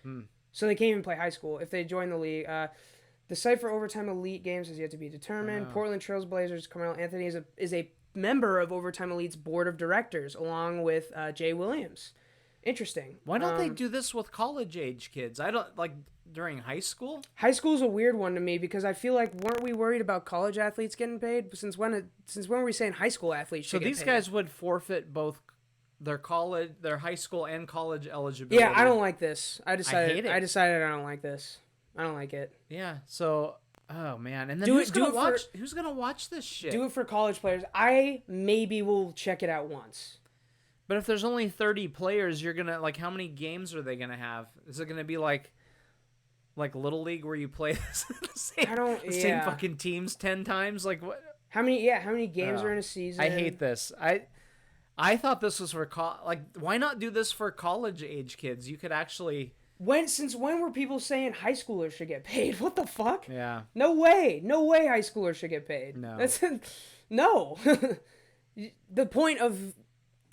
So they can't even play high school if they join the league. The site for Overtime Elite games is yet to be determined. Portland Trail Blazers Carmelo Anthony is a member of Overtime Elite's board of directors, along with Jay Williams. Interesting. Why don't they do this with college age kids? I don't like during high school. High school is a weird one to me because I feel like weren't we worried about college athletes getting paid? Since when were we saying high school athletes should get paid? So these guys would forfeit both their high school and college eligibility. Yeah, I don't like this. I decided I I don't like this. I don't like it. Yeah. So, oh man, and then who's gonna watch this shit? Do it for college players. I maybe will check it out once. But if there's only 30 players, you're gonna how many games are they gonna have? Is it gonna be like Little League where you play the same fucking teams 10 times? Like what? How many games are in a season? I hate this. I thought this was for why not do this for college age kids? You could actually. Since when were people saying high schoolers should get paid? What the fuck? Yeah. No way high schoolers should get paid. No. No. The point of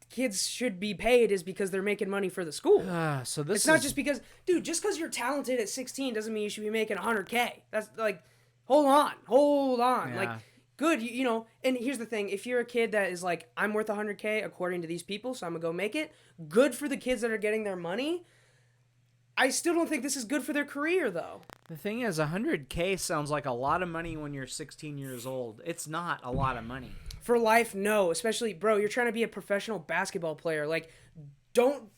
kids should be paid is because they're making money for the school. So this it's not just because, dude, just because you're talented at 16 doesn't mean you should be making 100K. That's like, hold on. Yeah. Like, good, and here's the thing. If you're a kid that is like, I'm worth 100K according to these people, so I'm going to go make it, good for the kids that are getting their money. I still don't think this is good for their career, though. The thing is, 100K sounds like a lot of money when you're 16 years old. It's not a lot of money. For life, no. Especially, bro, you're trying to be a professional basketball player. Like, don't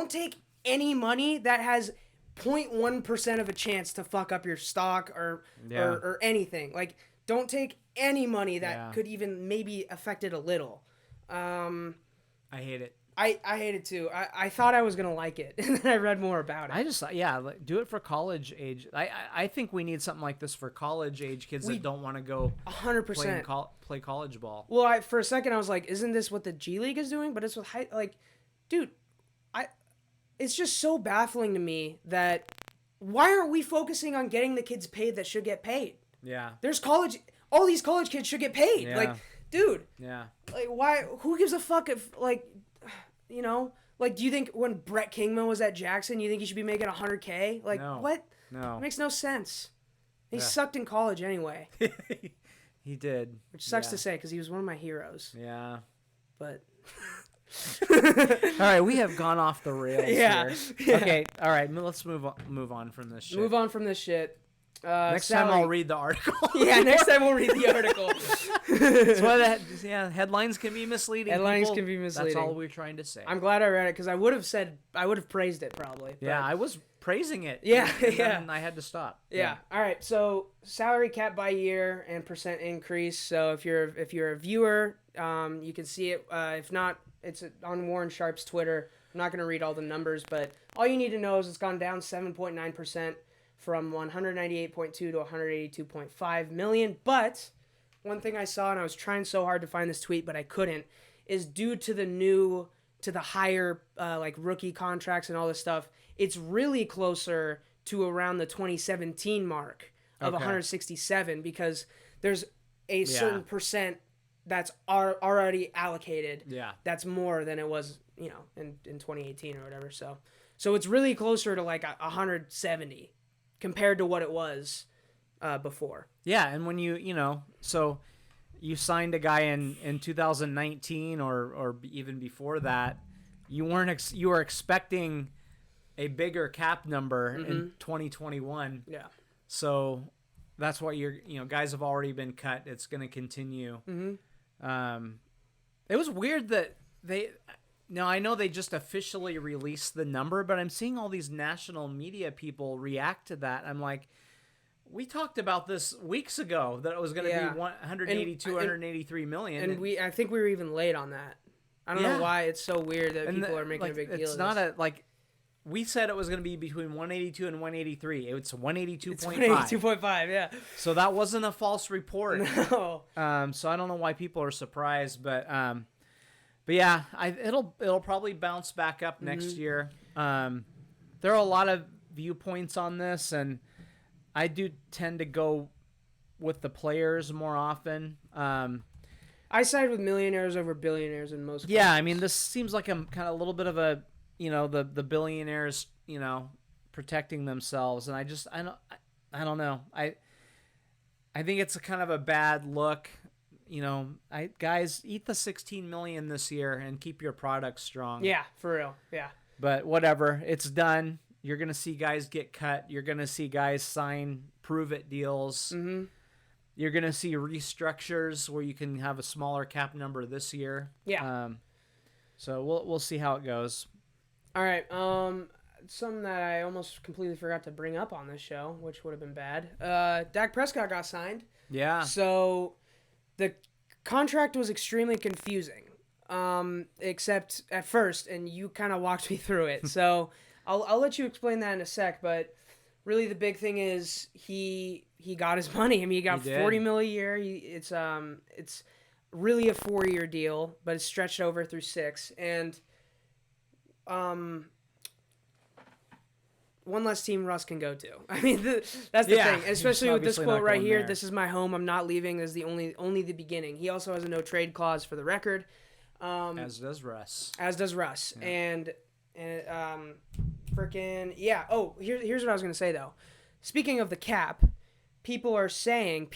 take any money that has 0.1% of a chance to fuck up your stock or anything. Like, don't take any money that could even maybe affect it a little. I hate it. I hate it too. I thought I was gonna like it, and then I read more about it. I just like, do it for college age. I think we need something like this for college age kids that don't want to go 100% play college ball. Well, for a second I was like, isn't this what the G League is doing? But it's with dude, it's just so baffling to me that why aren't we focusing on getting the kids paid that should get paid? Yeah. There's all these college kids should get paid. Yeah. Like, dude. Yeah. Like, why? Who gives a fuck if do you think when Brett Kingman was at Jackson, you think he should be making $100K? Like, No. what? No. It makes no sense. He sucked in college anyway. He did. Which sucks to say because he was one of my heroes. Yeah. But. All right, we have gone off the rails here. Okay, all right, let's move on from this shit. Move on from this shit. Next time I'll read the article. Yeah, next time we'll read the article. That's why headlines can be misleading. Headlines can be misleading. That's all we're trying to say. I'm glad I read it because I would have praised it probably. Yeah, I was praising it. Yeah, and I had to stop. Yeah. All right. So salary cap by year and percent increase. So if you're a viewer, you can see it. If not, it's on Warren Sharp's Twitter. I'm not going to read all the numbers, but all you need to know is it's gone down 7.9%. From 198.2 to 182.5 million. But one thing I saw, and I was trying so hard to find this tweet, but I couldn't, is due to the higher rookie contracts and all this stuff, it's really closer to around the 2017 mark of 167 because there's a certain percent that's already allocated. Yeah. That's more than it was, in 2018 or whatever. So it's really closer to like 170. Compared to what it was before. Yeah, and when so you signed a guy in 2019 or even before that, you were expecting a bigger cap number in 2021. Yeah. So that's why guys have already been cut. It's going to continue. Mm-hmm. It was weird that Now, I know they just officially released the number, but I'm seeing all these national media people react to that. I'm like, we talked about this weeks ago that it was going to be 182, 183 million. And I think we were even late on that. I don't know why it's so weird that people are making a big deal of this. It's not we said it was going to be between 182 and 183. It's 182.5. It's 182.5, yeah. So that wasn't a false report. No. So I don't know why people are surprised, but yeah, it'll probably bounce back up next year. There are a lot of viewpoints on this, and I do tend to go with the players more often. I side with millionaires over billionaires in most cases. Yeah, I mean, this seems like a kind of a little bit of a, the billionaires, protecting themselves, and I don't know. I think it's a kind of a bad look. Guys, eat the 16 million this year and keep your product strong. Yeah, for real. Yeah. But whatever, it's done. You're gonna see guys get cut. You're gonna see guys sign prove-it deals. Mm-hmm. You're gonna see restructures where you can have a smaller cap number this year. Yeah. So we'll see how it goes. All right. Something that I almost completely forgot to bring up on this show, which would have been bad. Dak Prescott got signed. Yeah. So the contract was extremely confusing, except at first, and you kind of walked me through it. So I'll let you explain that in a sec, but really the big thing is he got his money. I mean, he got $40 million a year. It's really a 4-year deal, but it's stretched over through 6. And one less team Russ can go to. I mean, that's the thing. Especially with this quote right here, "This is my home. I'm not leaving." This is the only the beginning. He also has a no trade clause for the record. As does Russ. Yeah. And freaking yeah. Oh, here's what I was gonna say though. Speaking of the cap, people are saying.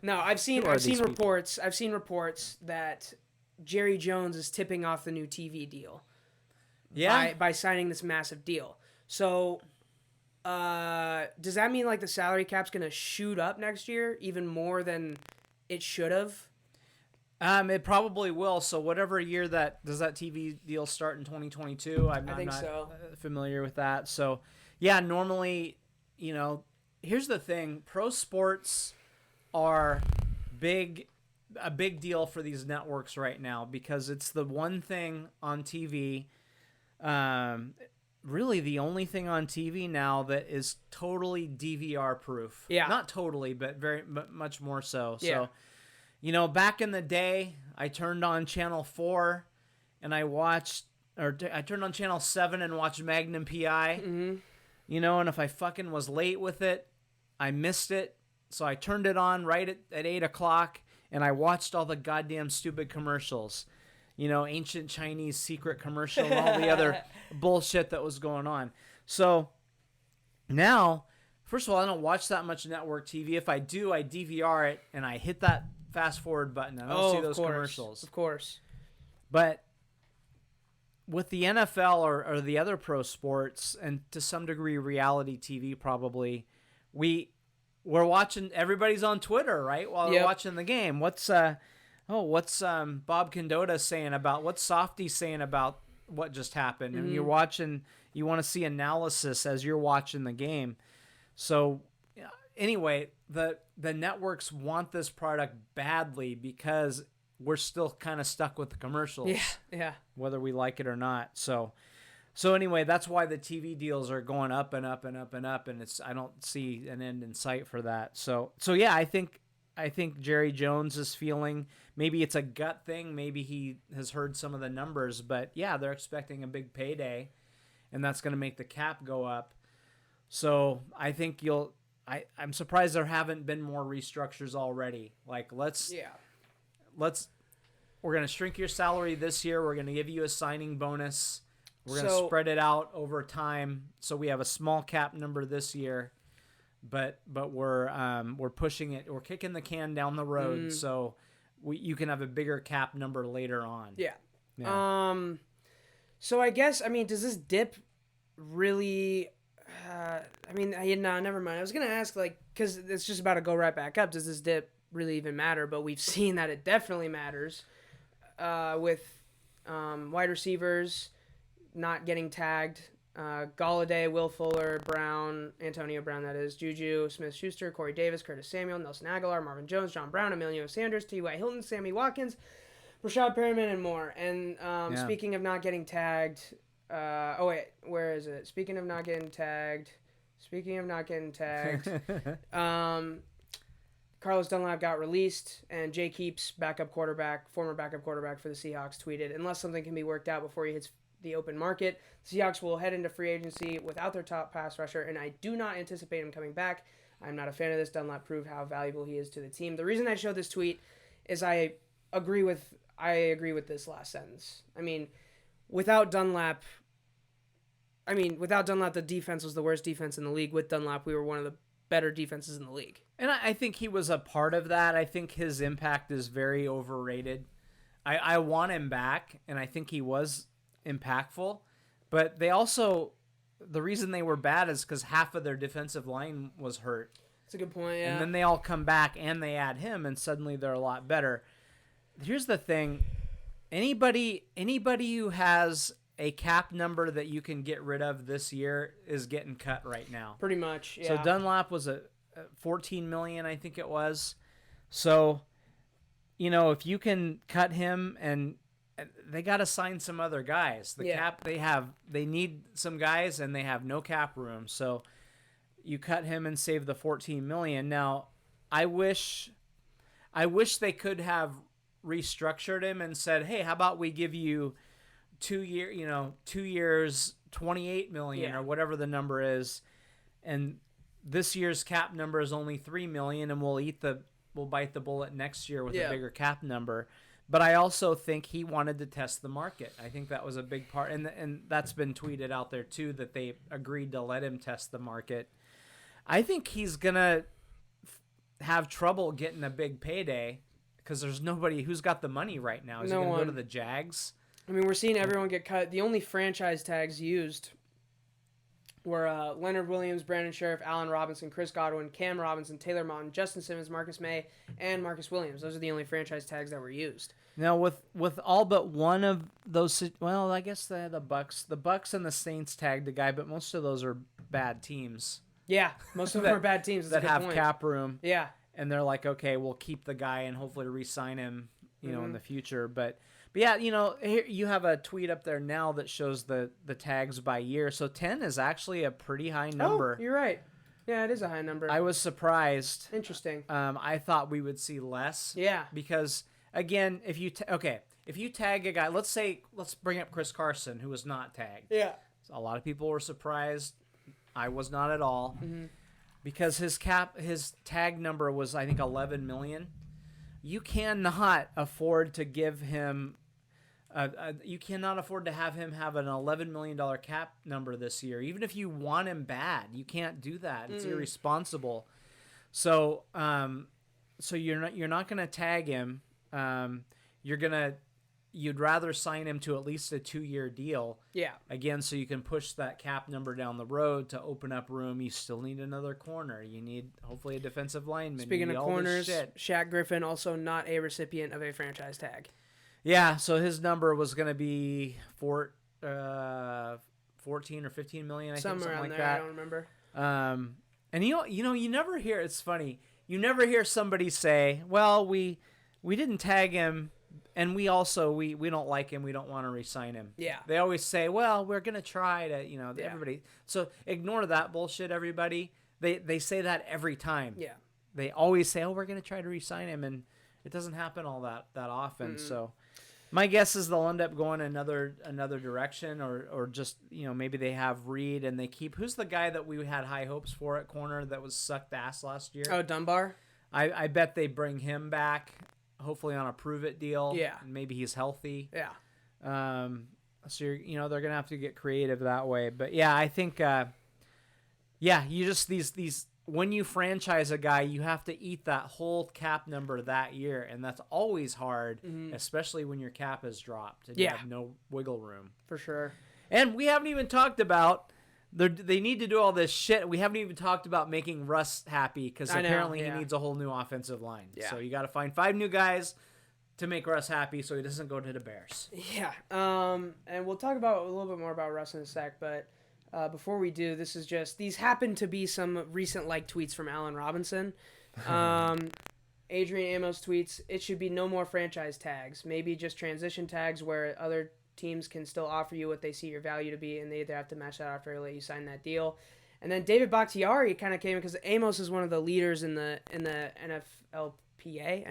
No, I've seen reports. I've seen reports that Jerry Jones is tipping off the new TV deal. Yeah. By signing this massive deal. So, does that mean like the salary cap's gonna shoot up next year even more than it should have? It probably will. So whatever year that TV deal start in 2022, I'm not familiar with that. So yeah, normally, here's the thing: pro sports are big. a big deal for these networks right now because it's the one thing on TV, really the only thing on TV now that is totally DVR proof. Yeah. Not totally, but much more so. Yeah. So, you know, back in the day, I turned on Channel 4 and I turned on Channel 7 and watched Magnum PI. Mm-hmm. You know, and if I fucking was late with it, I missed it. So I turned it on right at 8 o'clock, and I watched all the goddamn stupid commercials. You know, ancient Chinese secret commercial and all the other bullshit that was going on. So now, first of all, I don't watch that much network TV. If I do, I DVR it, and I hit that fast forward button. I don't see those commercials. Of course. But with the NFL or the other pro sports, and to some degree reality TV probably, we're watching, everybody's on Twitter, right? While they're watching the game. What's Bob Condota saying about, what's Softy saying about what just happened? And you're watching, you want to see analysis as you're watching the game. So anyway, the networks want this product badly because we're still kind of stuck with the commercials. Yeah. Whether we like it or not. So anyway, that's why the TV deals are going up and up and up and up, and I don't see an end in sight for that. So yeah, I think Jerry Jones is feeling, maybe it's a gut thing, maybe he has heard some of the numbers, but yeah, they're expecting a big payday, and that's going to make the cap go up. So I think I'm surprised there haven't been more restructures already. Like we're going to shrink your salary this year. We're going to give you a signing bonus. We're going to spread it out over time. So we have a small cap number this year, but we're pushing it. We're kicking the can down the road. So you can have a bigger cap number later on. Yeah. So I guess, I mean, does this dip really, never mind. I was going to ask, like, because it's just about to go right back up. Does this dip really even matter? But we've seen that it definitely matters with wide receivers not getting tagged. Galladay, Will Fuller, Brown, Antonio Brown, that is, Juju, Smith-Schuster, Corey Davis, Curtis Samuel, Nelson Aguilar, Marvin Jones, John Brown, Emilio Sanders, T.Y. Hilton, Sammy Watkins, Rashad Perriman, and more. And speaking of not getting tagged, where is it? Speaking of not getting tagged, Carlos Dunlap got released, and Jay Keeps, former backup quarterback for the Seahawks, tweeted, unless something can be worked out before he hits the open market, the Seahawks will head into free agency without their top pass rusher, and I do not anticipate him coming back. I'm not a fan of this. Dunlap proved how valuable he is to the team. The reason I showed this tweet is I agree with this last sentence. I mean, without Dunlap, the defense was the worst defense in the league. With Dunlap, we were one of the better defenses in the league. And I think he was a part of that. I think his impact is very overrated. I want him back, and I think he was impactful. But they also, the reason they were bad is because half of their defensive line was hurt. That's a good point, yeah. And then they all come back, and they add him, and suddenly they're a lot better. Here's the thing. Anybody who has a cap number that you can get rid of this year is getting cut right now. Pretty much, yeah. So Dunlap was a $14 million, I think it was. So, you know, if you can cut him, and they got to sign some other guys. Cap they need some guys, and they have no cap room. So you cut him and save the $14 million. Now, I wish they could have restructured him and said, hey, how about we give you 2 years, $28 million or whatever the number is, and this year's cap number is only $3 million, and we'll bite the bullet next year with a bigger cap number. But I also think he wanted to test the market. I think that was a big part, and that's been tweeted out there too, that they agreed to let him test the market. I think he's gonna have trouble getting a big payday because there's nobody who's got the money right now. Is he gonna go to the Jags? I mean, we're seeing everyone get cut. The only franchise tags used were Leonard Williams, Brandon Sheriff, Allen Robinson, Chris Godwin, Cam Robinson, Taylor Moton, Justin Simmons, Marcus May, and Marcus Williams. Those are the only franchise tags that were used. Now, with all but one of those, well, I guess the Bucks and the Saints tagged the guy, but most of those are bad teams. Yeah, most of them are bad teams. That have cap room. Yeah. and they're like, okay, we'll keep the guy and hopefully re-sign him, in the future. But yeah, here you have a tweet up there now that shows the tags by year. So 10 is actually a pretty high number. Oh, you're right. Yeah, it is a high number. I was surprised. Interesting. I thought we would see less. Yeah. Because again, if you tag a guy, let's bring up Chris Carson, who was not tagged. Yeah. A lot of people were surprised. I was not at all. Because his tag number was, I think, 11 million. You cannot afford to give him you cannot afford to have him have an $11 million cap number this year. Even if you want him bad, you can't do that. It's irresponsible. So, you're not going to tag him. You'd rather sign him to at least a 2-year deal. Yeah. Again, so you can push that cap number down the road to open up room. You still need another corner. You need hopefully a defensive lineman. Speaking of corners, Shaq Griffin also not a recipient of a franchise tag. Yeah, so his number was going to be 14 or 15 million, I think, something around like there, that. I don't remember. And you never hear, it's funny, you never hear somebody say, well, we didn't tag him, and we don't like him, we don't want to re-sign him. Yeah. They always say, well, we're going to try to, everybody. So ignore that bullshit, everybody. They say that every time. Yeah. They always say, oh, we're going to try to re-sign him, and it doesn't happen all that often. So my guess is they'll end up going another direction, or just maybe they have Reed and they keep, who's the guy that we had high hopes for at corner that was sucked ass last year? Oh, Dunbar. I bet they bring him back, hopefully on a prove it deal. Yeah, and maybe he's healthy. Yeah. So they're gonna have to get creative that way. But yeah, I think you just these. When you franchise a guy, you have to eat that whole cap number that year, and that's always hard, especially when your cap is dropped and you have no wiggle room. For sure. And we haven't even talked about they need to do all this shit. We haven't even talked about making Russ happy, because apparently he needs a whole new offensive line. Yeah. So you got to find 5 new guys to make Russ happy so he doesn't go to the Bears. Yeah. And we'll talk about a little bit more about Russ in a sec, but before we do, these happen to be some recent tweets from Allen Robinson. Adrian Amos tweets, it should be no more franchise tags, maybe just transition tags where other teams can still offer you what they see your value to be, and they either have to match that offer or let you sign that deal. And then David Bakhtiari kind of came in, because Amos is one of the leaders in the NFLPA,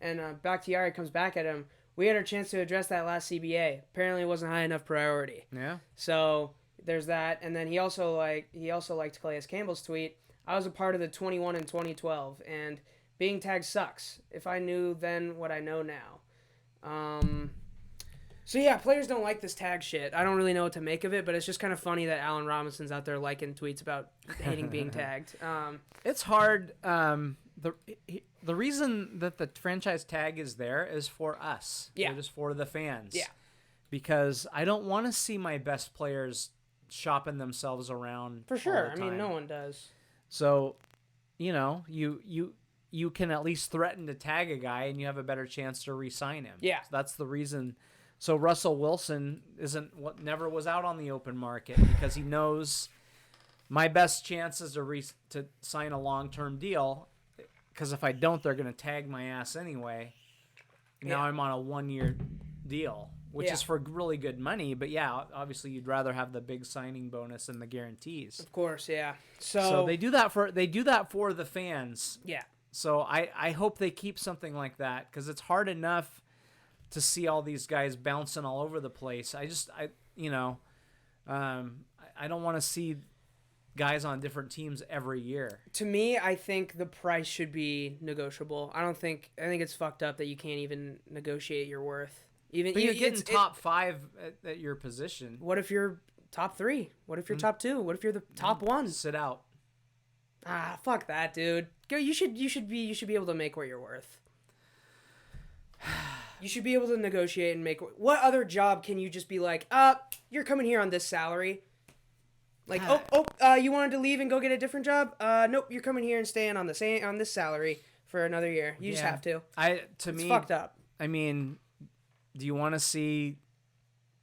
and Bakhtiari comes back at him. We had our chance to address that last CBA. Apparently it wasn't high enough priority. Yeah. So there's that. And then he also liked Calais Campbell's tweet. I was a part of the 21 in 2012, and being tagged sucks. If I knew then what I know now. So yeah, players don't like this tag shit. I don't really know what to make of it, but it's just kind of funny that Allen Robinson's out there liking tweets about hating being tagged. It's hard. The reason that the franchise tag is there is for us. Yeah. It is for the fans. Yeah. Because I don't want to see my best players shopping themselves around. For sure. All the time. I mean, no one does. So, you can at least threaten to tag a guy, and you have a better chance to re-sign him. Yeah. So that's the reason. So Russell Wilson never was out on the open market, because he knows my best chance is to sign a long-term deal, because if I don't, they're going to tag my ass anyway. Now I'm on a 1-year deal, which is for really good money. But yeah, obviously you'd rather have the big signing bonus and the guarantees. Of course, yeah. So they do that for the fans. Yeah. So I hope they keep something like that, because it's hard enough to see all these guys bouncing all over the place. I don't want to see guys on different teams every year. To me, I think the price should be negotiable. I think it's fucked up that you can't even negotiate your worth. But you're getting top 5 at your position. What if you're top 3? What if you're top 2? What if you're the top 1? Sit out. Fuck that, dude. Go. You should be able to make what you're worth. You should be able to negotiate and make. What other job can you just be like, you're coming here on this salary? Like, you wanted to leave and go get a different job? Nope, you're coming here and staying on this salary for another year. You just have to. It's fucked up. I mean, do you want to see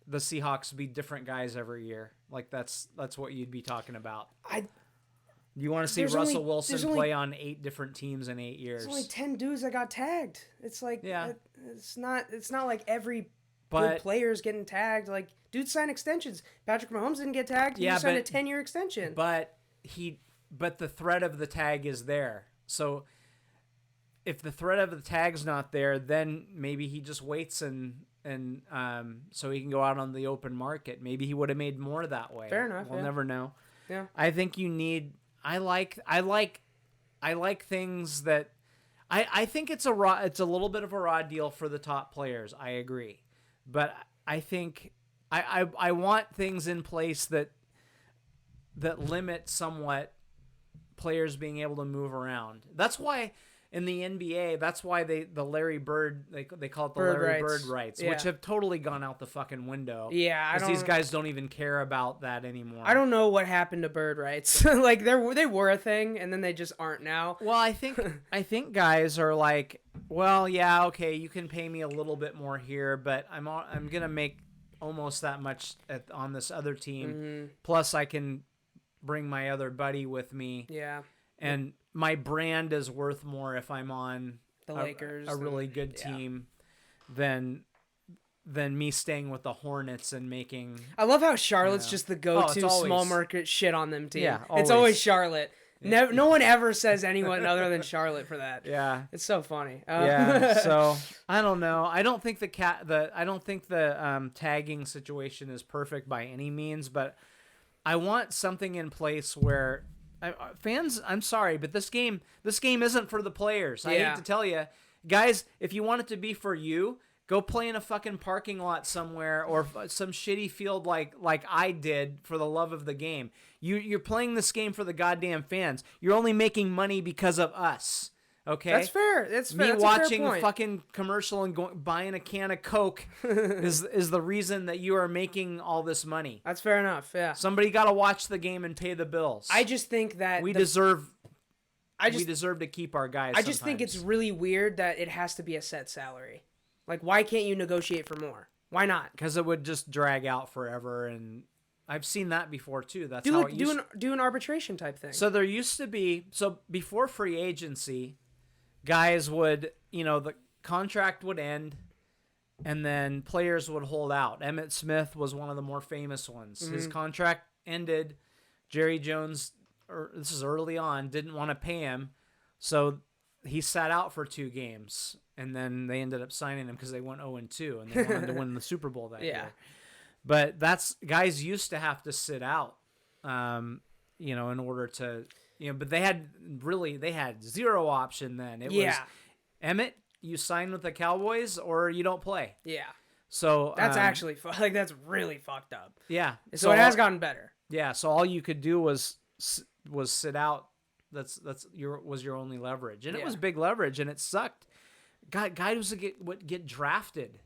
the Seahawks be different guys every year? Like that's what you'd be talking about. You want to see There's Russell only- Wilson there's only- play on 8 different teams in 8 years. There's only 10 dudes that got tagged. It's like, Yeah. it's not like every But- good player's getting tagged. Like, dudes sign extensions. Patrick Mahomes didn't get tagged. He signed a 10-year extension. But the threat of the tag is there. So if the threat of the tag's not there, then maybe he just waits and so he can go out on the open market. Maybe he would have made more that way. Fair enough. We'll never know. Yeah. I think you need. I like things that. I think it's a little bit of a raw deal for the top players. I agree, but I think I want things in place that limit somewhat players being able to move around. That's why in the NBA, that's why the Larry Bird, they call it the Larry Bird rights, which have totally gone out the fucking window. Yeah, because these guys don't even care about that anymore. I don't know what happened to bird rights. Like they were a thing, and then they just aren't now. Well, I think guys are like, well, yeah, okay, you can pay me a little bit more here, but I'm gonna make almost that much on this other team. Mm-hmm. Plus, I can bring my other buddy with me. Yeah. And my brand is worth more if I'm on The Lakers, a really good team, than me staying with the Hornets and making. I love how Charlotte's just the go-to always, small market shit on them team. Yeah, It's always Charlotte. No one ever says anyone other than Charlotte for that. Yeah, it's so funny. Yeah, so I don't know. I don't think the tagging situation is perfect by any means, but I want something in place where. Fans, I'm sorry, but this game isn't for the players. I hate to tell you, guys. If you want it to be for you, go play in a fucking parking lot somewhere or some shitty field like I did for the love of the game. You're playing this game for the goddamn fans. You're only making money because of us. Okay, that's fair. That's fair. Me that's watching a a fucking commercial and buying a can of Coke is the reason that you are making all this money. That's fair enough. Yeah. Somebody got to watch the game and pay the bills. I just think that we deserve to keep our guys. I just think it's really weird that it has to be a set salary. Like, why can't you negotiate for more? Why not? Because it would just drag out forever, and I've seen that before too. That's how it used do an arbitration type thing. So there used to be before free agency. Guys would, the contract would end, and then players would hold out. Emmitt Smith was one of the more famous ones. Mm-hmm. His contract ended. Jerry Jones, this is early on, didn't want to pay him, so he sat out for 2 games, and then they ended up signing him because they went 0-2, and they wanted to win the Super Bowl that year. But guys used to have to sit out, in order to... but they had zero option then. It was Emmett, you sign with the Cowboys or you don't play. Yeah. So that's actually that's really fucked up. Yeah. So it has gotten better. Yeah. So all you could do was sit out. Was your only leverage, and it was big leverage, and it sucked. Guys would get drafted.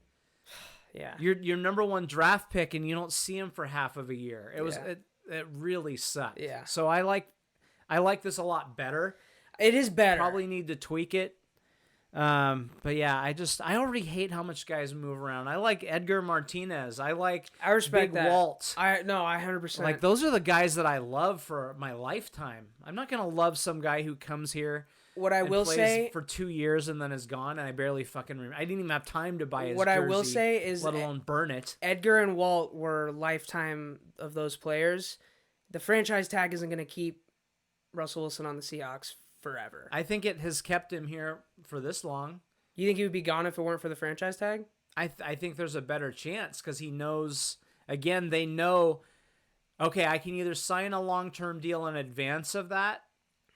Yeah. Your number 1 draft pick, and you don't see him for half of a year. It really sucked. Yeah. So I like this a lot better. It is better. Probably need to tweak it. But yeah, I already hate how much guys move around. I like Edgar Martinez. I respect Big Walt. I 100%. Like, those are the guys that I love for my lifetime. I'm not going to love some guy who comes here what I will say for 2 years and then is gone, and I barely fucking remember. I didn't even have time to buy his what jersey, I will say is, let alone burn it. Edgar and Walt were lifetime of those players. The franchise tag isn't going to keep Russell Wilson on the Seahawks forever. I think it has kept him here for this long. You think he would be gone if it weren't for the franchise tag? I think there's a better chance because he knows. Again, they know. Okay, I can either sign a long-term deal in advance of that,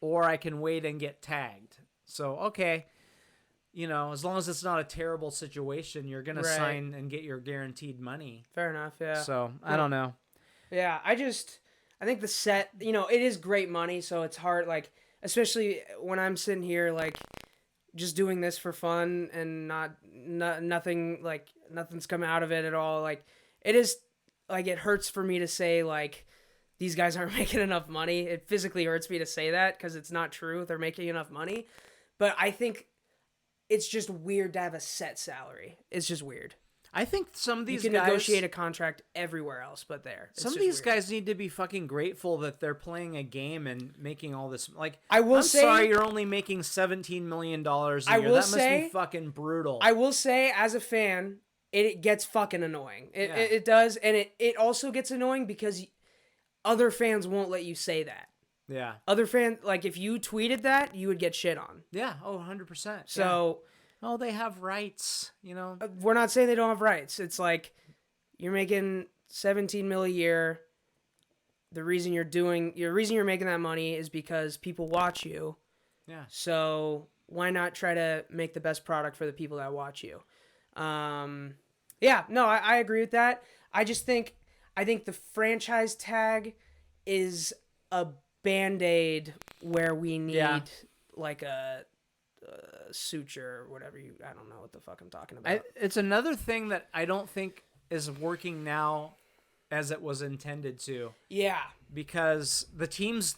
or I can wait and get tagged. So okay, as long as it's not a terrible situation, you're gonna sign and get your guaranteed money. Fair enough. Yeah. So I don't know. Yeah, I think the set, it is great money, so it's hard, like, especially when I'm sitting here, like, just doing this for fun and nothing, like, nothing's coming out of it at all. Like, it is, like, it hurts for me to say, like, these guys aren't making enough money. It physically hurts me to say that because it's not true. They're making enough money. But I think it's just weird to have a set salary. It's just weird. I think some of You these can guys negotiate a contract everywhere else but there. It's some of just these weird. guys need to be fucking grateful that they're playing a game and making all this. Like, I will I'm say- sorry you're only making $17 million a year. I will That say- must be fucking brutal. I will say, as a fan, it gets fucking annoying. Yeah. It does, and it also gets annoying because other fans won't let you say that. Yeah. Other fans, like, if you tweeted that, you would get shit on. Yeah. Oh, 100%. So, Oh, they have rights, you know? we're not saying they don't have rights. It's like, you're making 17 mil a year. The reason you're making that money is because people watch you. Yeah. So why not try to make the best product for the people that watch you? Yeah, no, I agree with that. I think the franchise tag is a Band-Aid where we need like a suture or whatever I don't know what the fuck I'm talking about. It's another thing that I don't think is working now as it was intended to. Yeah. Because the teams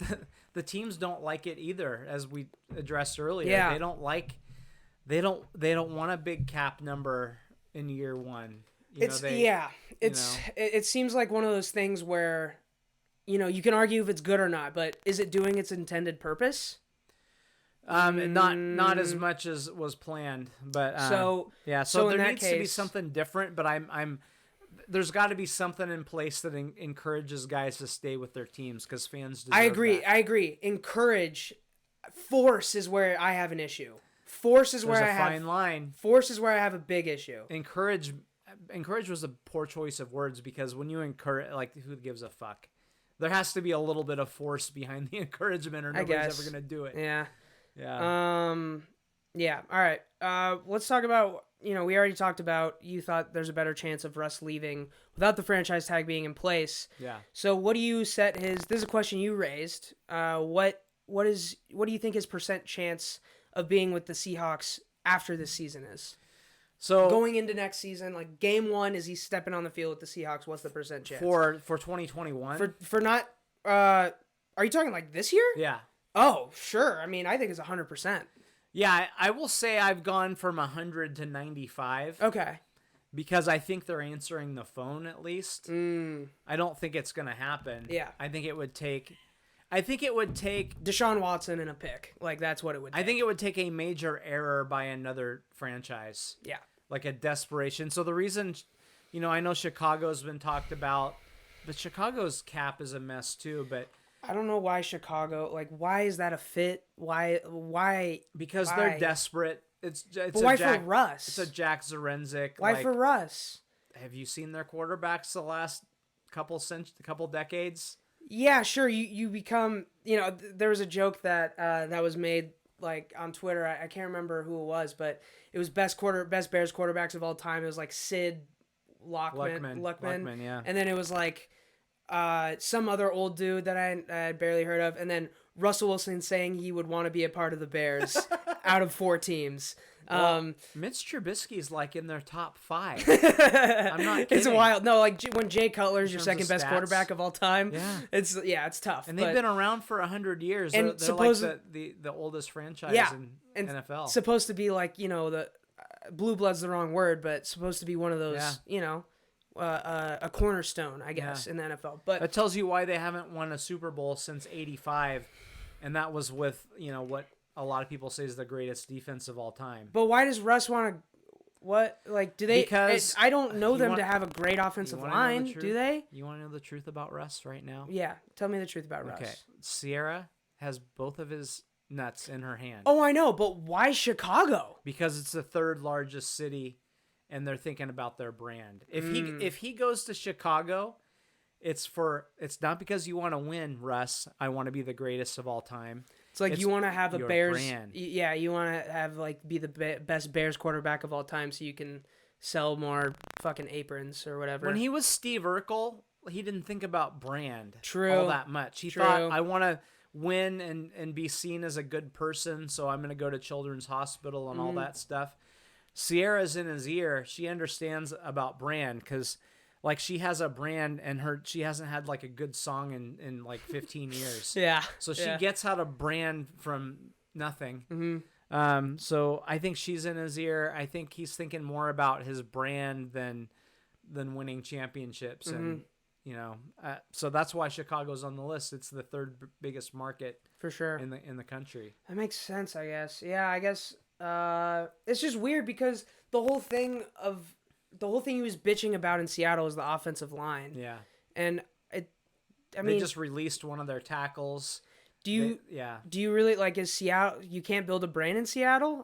don't like it either, as we addressed earlier. Yeah. They don't want a big cap number in year one. It seems like one of those things where, you can argue if it's good or not, but is it doing its intended purpose? Not as much as was planned, but so there in that needs to be case- something different. But there's got to be something in place that encourages guys to stay with their teams because fans deserve I agree. that. I agree. Force is where I have an issue. Force is There's where a I have fine line. Force is where I have a big issue. Encourage was a poor choice of words because when you encourage, like, who gives a fuck? There has to be a little bit of force behind the encouragement, or nobody's ever gonna do it. Yeah. Yeah. Yeah. All right. Let's talk about. We already talked about. You thought there's a better chance of Russ leaving without the franchise tag being in place. Yeah. So what do you set his? This is a question you raised. What do you think his % chance of being with the Seahawks after this season is? So going into next season, like game 1, is he stepping on the field with the Seahawks? What's the % chance for 2021? For not? Are you talking like this year? Yeah. Oh, sure. I mean, I think it's 100%. Yeah, I will say I've gone from 100 to 95. Okay. Because I think they're answering the phone at least. I don't think it's going to happen. Yeah. I think it would take Deshaun Watson in a pick. Like, that's what it would take. I think it would take a major error by another franchise. Yeah. Like a desperation. So the reason, I know Chicago's been talked about, but Chicago's cap is a mess too, but I don't know why Chicago, like, why is that a fit? Why? Because why? they're desperate. It's but why for Russ? It's a Jack Zarenzik. Why for Russ? Have you seen their quarterbacks the last couple decades? Yeah, sure. You become, there was a joke that that was made like on Twitter. I can't remember who it was, but it was best Bears quarterbacks of all time. It was like Sid Luckman, yeah. And then it was like some other old dude that I had barely heard of, and then Russell Wilson saying he would want to be a part of the Bears out of 4 teams. Well, Mitch Trubisky's like in their top 5. I'm not kidding. It's wild. No, like when Jay Cutler's your second best stats. quarterback of all time. Yeah. It's tough. And they've been around for 100 years. And they're like the oldest franchise in NFL. Supposed to be like, the blue blood's the wrong word, but supposed to be one of those, a cornerstone, I guess, in the NFL. But that tells you why they haven't won a Super Bowl since '85, and that was with what a lot of people say is the greatest defense of all time. But why does Russ want to? What, like, do they? Because I don't know them to have a great offensive line. Do they? You want to know the truth about Russ right now? Yeah, tell me the truth about Russ. Okay, Sierra has both of his nuts in her hand. Oh, I know, but why Chicago? Because it's the 3rd largest city, and they're thinking about their brand. If he goes to Chicago, it's not because you want to win, Russ. I want to be the greatest of all time. It's like you want to have a Bears. Brand. Yeah, you want to have be the best Bears quarterback of all time, so you can sell more fucking aprons or whatever. When he was Steve Urkel, he didn't think about brand all that much. He thought, I want to win and be seen as a good person, so I'm going to go to Children's Hospital and all that stuff. Sierra's in his ear. She understands about brand because, like, she has a brand and she hasn't had like a good song in like 15 years. Yeah. So she gets how to brand from nothing. So I think she's in his ear. I think he's thinking more about his brand than winning championships. And, so that's why Chicago's on the list. It's the third biggest market for sure in the country. That makes sense, I guess. Yeah, I guess it's just weird because the whole thing he was bitching about in Seattle is the offensive line. Yeah. And they just released one of their tackles. Do you really is Seattle? You can't build a brand in Seattle?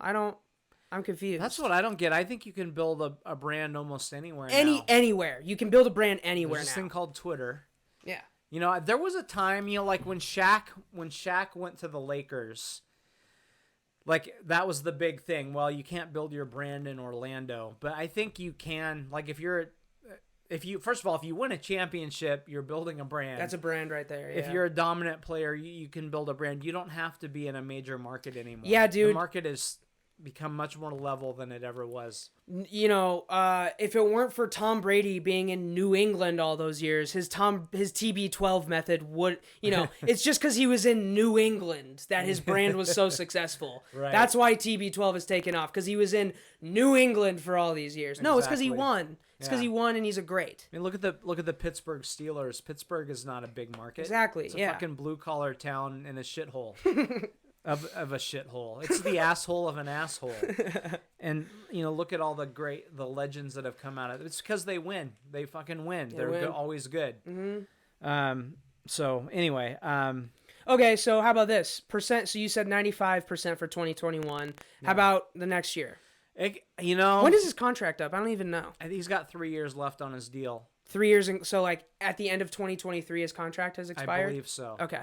I'm confused. That's what I don't get. I think you can build a brand almost anywhere. Anywhere you can build a brand anywhere. There's this thing called Twitter. Yeah. There was a time, like when Shaq went to the Lakers, like that was the big thing. Well, you can't build your brand in Orlando, but I think you can. Like if you first of all, if you win a championship, you're building a brand. That's a brand right there. Yeah. If you're a dominant player, you can build a brand. You don't have to be in a major market anymore. Yeah, dude. The market has become much more level than it ever was. If it weren't for Tom Brady being in New England all those years, his TB12 method would, it's just because he was in New England that his brand was so successful. Right. That's why TB12 has taken off, because he was in New England for all these years. No, it's because he won. It's because he won, and he's a great. I mean, look at the Pittsburgh Steelers. Pittsburgh is not a big market. Exactly. It's a fucking blue collar town in a shithole. Of a shithole. It's the asshole of an asshole. And look at all the legends that have come out of it. It's because they win. They fucking win. They're always good. Mm-hmm. So anyway. Okay, so how about this percent? So you said 95% for 2021. Yeah. How about the next year? When does his contract up? I don't even know. I think he's got 3 years left on his deal. 3 years. So at the end of 2023, his contract has expired? I believe so. Okay.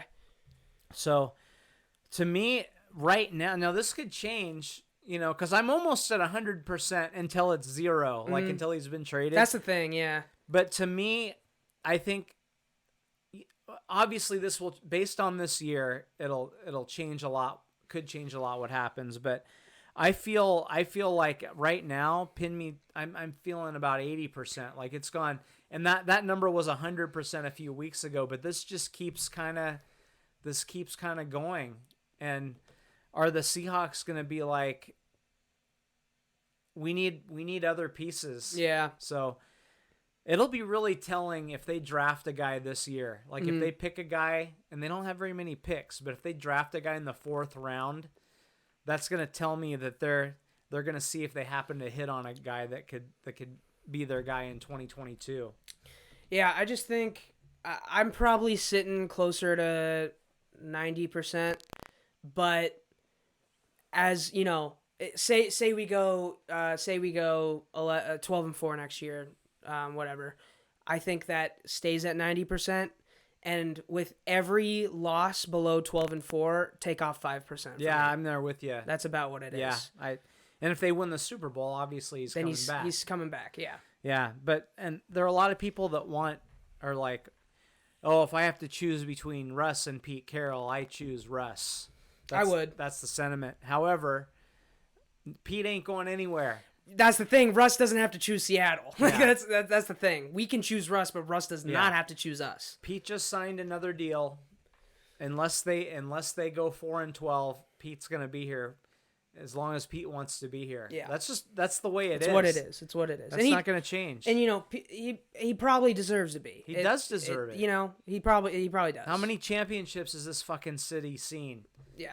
So to me, right now this could change, because I'm almost at 100% until it's zero, until he's been traded. That's the thing, yeah. But to me, I think obviously this will, based on this year, it'll change a lot. Could change a lot what happens, but I feel like right now, I'm feeling about 80%. Like it's gone, and that number was 100% a few weeks ago, but this just keeps kind of going. And are the Seahawks going to be like, we need other pieces? Yeah. So it'll be really telling if they draft a guy this year. Like if they pick a guy, and they don't have very many picks, but if they draft a guy in the 4th round, that's going to tell me that they're going to see if they happen to hit on a guy that could be their guy in 2022. Yeah, I just think I'm probably sitting closer to 90%. But as say we go 12-4 next year, whatever. I think that stays at 90%, and with every loss below 12-4, take off 5%. Yeah, I'm there with you. That's about what it is. Yeah, and if they win the Super Bowl, obviously he's coming back. He's coming back. Yeah. Yeah, and there are a lot of people that are like, oh, if I have to choose between Russ and Pete Carroll, I choose Russ. I would. That's the sentiment. However, Pete ain't going anywhere. That's the thing. Russ doesn't have to choose Seattle. Yeah. That's the thing. We can choose Russ, but Russ does not have to choose us. Pete just signed another deal. Unless they go 4-12, Pete's gonna be here as long as Pete wants to be here. Yeah. That's the way it is. It's what it is. It's what it is. That's not gonna change. And he probably deserves to be. He does deserve it. He probably does. How many championships has this fucking city seen? Yeah.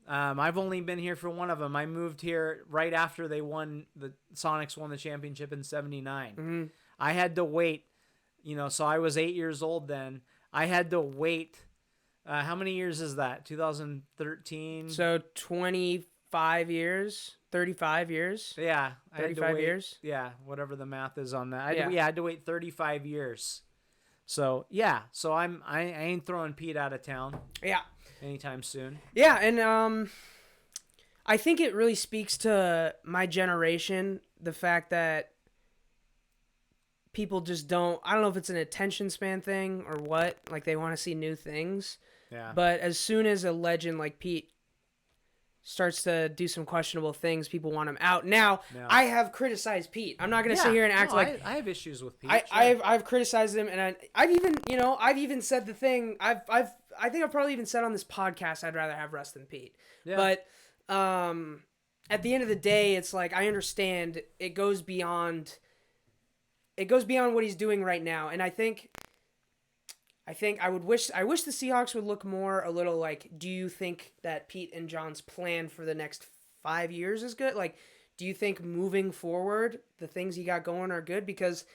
I've only been here for one of them. I moved here right after the Sonics won the championship in '79. Mm-hmm. I had to wait, so I was 8 years old then. I had to wait. How many years is that? 2013. So 25 years, 35 years. Yeah, 35 years. Yeah, whatever the math is on that. I had to wait 35 years. So yeah, I ain't throwing Pete out of town. Yeah. Anytime soon. Yeah, and I think it really speaks to my generation, the fact that people just don't, I don't know if it's an attention span thing or what, like they want to see new things. Yeah. But as soon as a legend like Pete starts to do some questionable things, people want him out. Now, I have criticized Pete. I'm not going to sit here and act like I have issues with Pete. I've criticized him, and I've even said the thing. I think I've probably even said on this podcast I'd rather have Russ than Pete. Yeah. But at the end of the day, it's like I understand it goes beyond what he's doing right now, and I think I wish the Seahawks would look more a little like, do you think that Pete and John's plan for the next 5 years is good? Like, do you think moving forward the things he got going are good? Because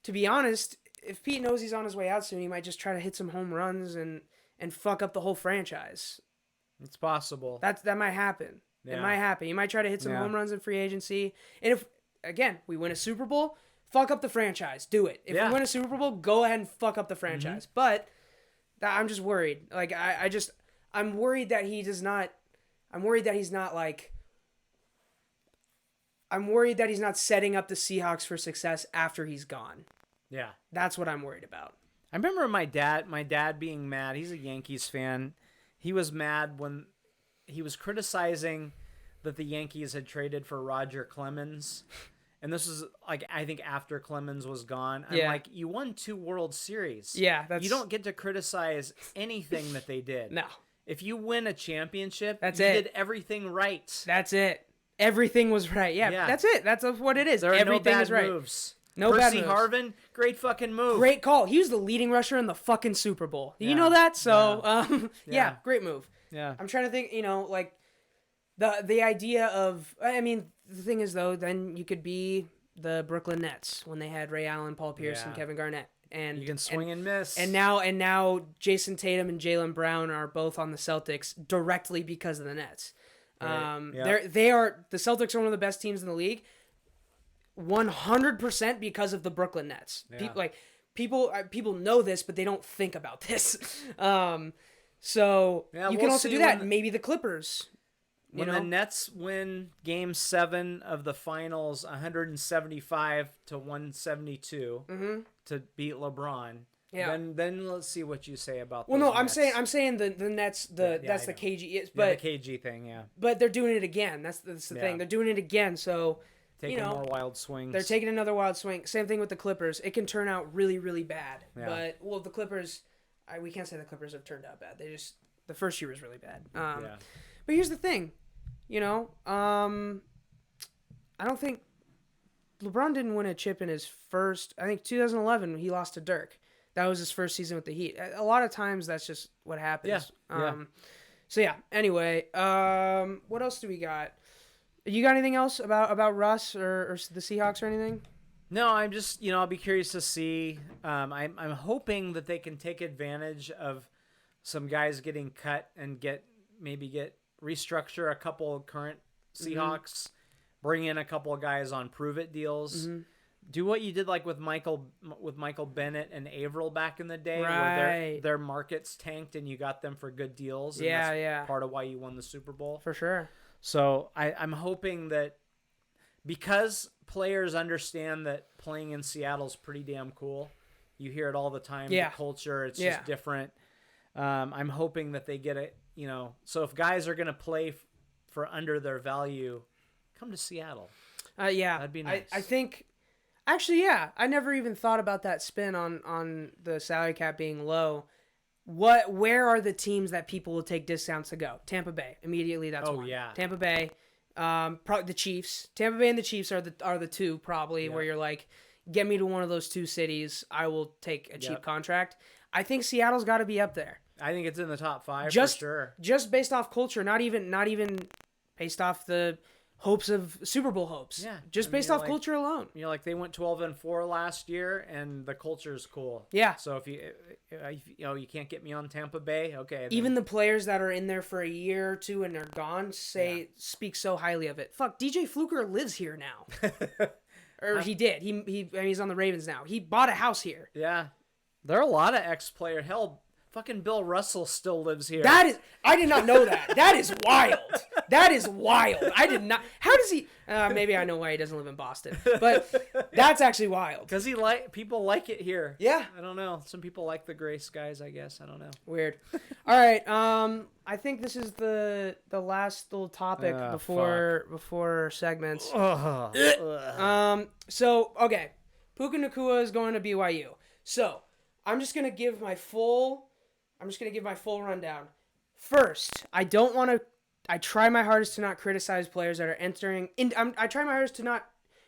to be honest, if Pete knows he's on his way out soon, he might just try to hit some home runs and fuck up the whole franchise. It's possible. That might happen. Yeah. It might happen. He might try to hit some home runs in free agency. And if, again, we win a Super Bowl, fuck up the franchise. Do it. If we win a Super Bowl, go ahead and fuck up the franchise. But I'm just worried. Like, I'm worried that he does not. I'm worried that he's not like. I'm worried that he's not setting up the Seahawks for success after he's gone. Yeah. That's what I'm worried about. I remember my dad being mad. He's a Yankees fan. He was mad when he was criticizing that the Yankees had traded for Roger Clemens. And this is like, I think after Clemens was gone. I'm like, you won 2 World Series. Yeah. You don't get to criticize anything that they did. No. If you win a championship, you it. did everything right. That's it. Everything was right. Yeah. That's it. That's what it is. There are everything no bad is right. moves. No bad Percy moves. Harvin, great fucking move. Great call. He was the leading rusher in the fucking Super Bowl. You know that? So, great move. Yeah. I'm trying to think, like the idea of, I mean, the thing is though, then you could be the Brooklyn Nets when they had Ray Allen, Paul Pierce, and Kevin Garnett. And you can swing and miss. And now Jason Tatum and Jaylen Brown are both on the Celtics directly because of the Nets. Right. The Celtics are one of the best teams in the league. 100% because of the Brooklyn Nets. Yeah. People know this, but they don't think about this. So you can also do that. Maybe the Clippers. When the Nets win Game 7 of the Finals, 175 to 172 to beat LeBron. Yeah. Then let's see what you say about. Well, no, Nets. I'm saying the Nets. That's the KG. But the KG thing. Yeah. But they're doing it again. That's the thing. They're doing it again. So. Taking more wild swings. They're taking another wild swing. Same thing with the Clippers. It can turn out really, really bad. Yeah. But, the Clippers, we can't say the Clippers have turned out bad. The first year was really bad. But here's the thing. I don't think LeBron didn't win a chip in his first, I think 2011, he lost to Dirk. That was his first season with the Heat. A lot of times that's just what happens. So, anyway, what else do we got? You got anything else about Russ or the Seahawks or anything? No, I'm just, I'll be curious to see. I'm hoping that they can take advantage of some guys getting cut and restructure a couple of current Seahawks, bring in a couple of guys on prove-it deals. Do what you did like with Michael Bennett and Averill back in the day, where their markets tanked and you got them for good deals. And that's part of why you won the Super Bowl. For sure. So I'm hoping that because players understand that playing in Seattle is pretty damn cool. You hear it all the time. The culture, it's just different. I'm hoping that they get it, so if guys are going to play for under their value, come to Seattle. That'd be nice. I think, actually, I never even thought about that spin on the salary cap being low. Where are the teams that people will take discounts to go? Tampa Bay immediately. That's one. Yeah. Tampa Bay, probably the Chiefs. Tampa Bay and the Chiefs are the two probably where you're like, get me to one of those two cities. I will take a cheap contract. I think Seattle's got to be up there. I think it's in the top 5 for sure. Just based off culture, not even based off the hopes of Super Bowl hopes. Yeah. Just based off culture alone. They went 12-4 last year, and the culture's cool. Yeah. So if you can't get me on Tampa Bay, okay. Then. Even the players that are in there for a year or two and they're gone speak so highly of it. Fuck, DJ Fluker lives here now. Or he did. He's on the Ravens now. He bought a house here. Yeah. There are a lot of ex-players. Hell, fucking Bill Russell still lives here. I did not know that. That is wild. That is wild. I did not. How does he? Maybe I know why he doesn't live in Boston, but that's actually wild. Because people like it here. Yeah. I don't know. Some people like the gray skies, I guess. I don't know. Weird. All right. I think this is the last little topic before segments. So okay, Puka Nacua is going to BYU. So I'm just gonna give my full rundown. First, I don't want to I try my hardest to not criticize players that are entering. I try my hardest to not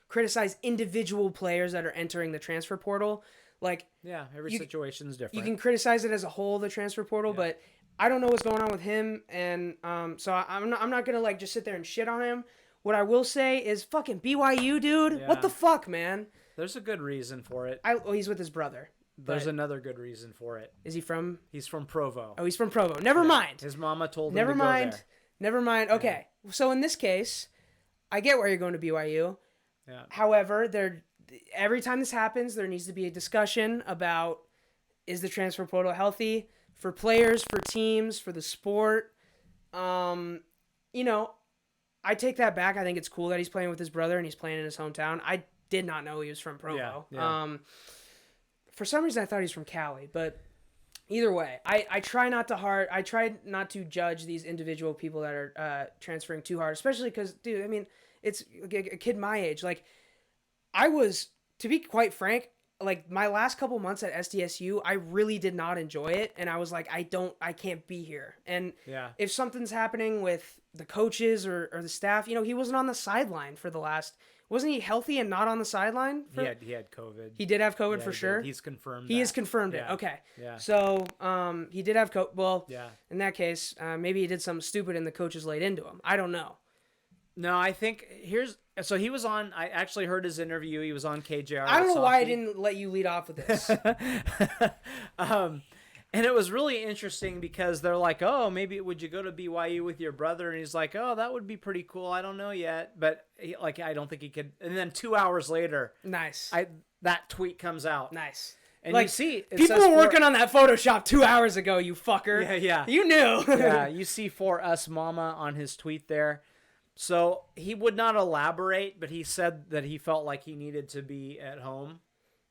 criticize individual players that are entering the transfer portal. Like, yeah, every situation is different. You can criticize it as a whole, the transfer portal, but I don't know what's going on with him, and so I'm not gonna like just sit there and shit on him. What I will say is fucking BYU, dude. Yeah. What the fuck, man? There's a good reason for it. He's with his brother. There's another good reason for it. Is he from? He's from Provo. Oh, he's from Provo. Never mind. His mama told him Never to mind. go there. Never mind. Okay. So in this case, I get why you're going to BYU. Yeah. However, every time this happens, there needs to be a discussion about, is the transfer portal healthy for players, for teams, for the sport? You know, I take that back. I think it's cool that he's playing with his brother and he's playing in his hometown. I did not know he was from Provo. Yeah. For some reason, I thought he was from Cali, but either way, I try not to judge these individual people that are transferring too hard, especially because, dude, I mean, it's a kid my age. Like, to be quite frank, like my last couple months at SDSU, I really did not enjoy it. And I was like, I can't be here. And if something's happening with the coaches or the staff, you know, he wasn't on the sideline for wasn't he healthy and not on the sideline? He had COVID. He did have COVID for sure. He's confirmed. He has confirmed it. Okay. Yeah. So, he did have COVID. Well, in that case, maybe he did something stupid and the coaches laid into him. I don't know. No, I think so he was on, I actually heard his interview. He was on KJR. I don't know why I didn't let you lead off with this. And it was really interesting because they're like, oh, maybe would you go to BYU with your brother? And he's like, oh, that would be pretty cool. I don't know yet. But I don't think he could. And then 2 hours later, nice. That tweet comes out. Nice. And like, you see, people were working on that Photoshop 2 hours ago, you fucker. Yeah. You knew. Yeah, you see For Us Mama on his tweet there. So he would not elaborate, but he said that he felt like he needed to be at home.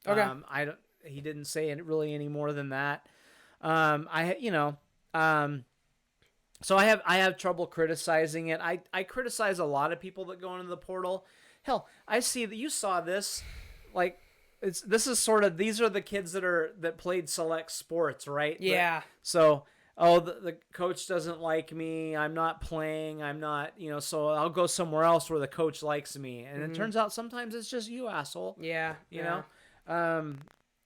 Okay. He didn't say really any more than that. So I have trouble criticizing it. I criticize a lot of people that go into the portal. Hell, I see that you saw this, like these are the kids that played select sports, right? Yeah. The coach doesn't like me. I'm not playing. I'm not, so I'll go somewhere else where the coach likes me. And it turns out sometimes it's just you, asshole. Yeah. You know?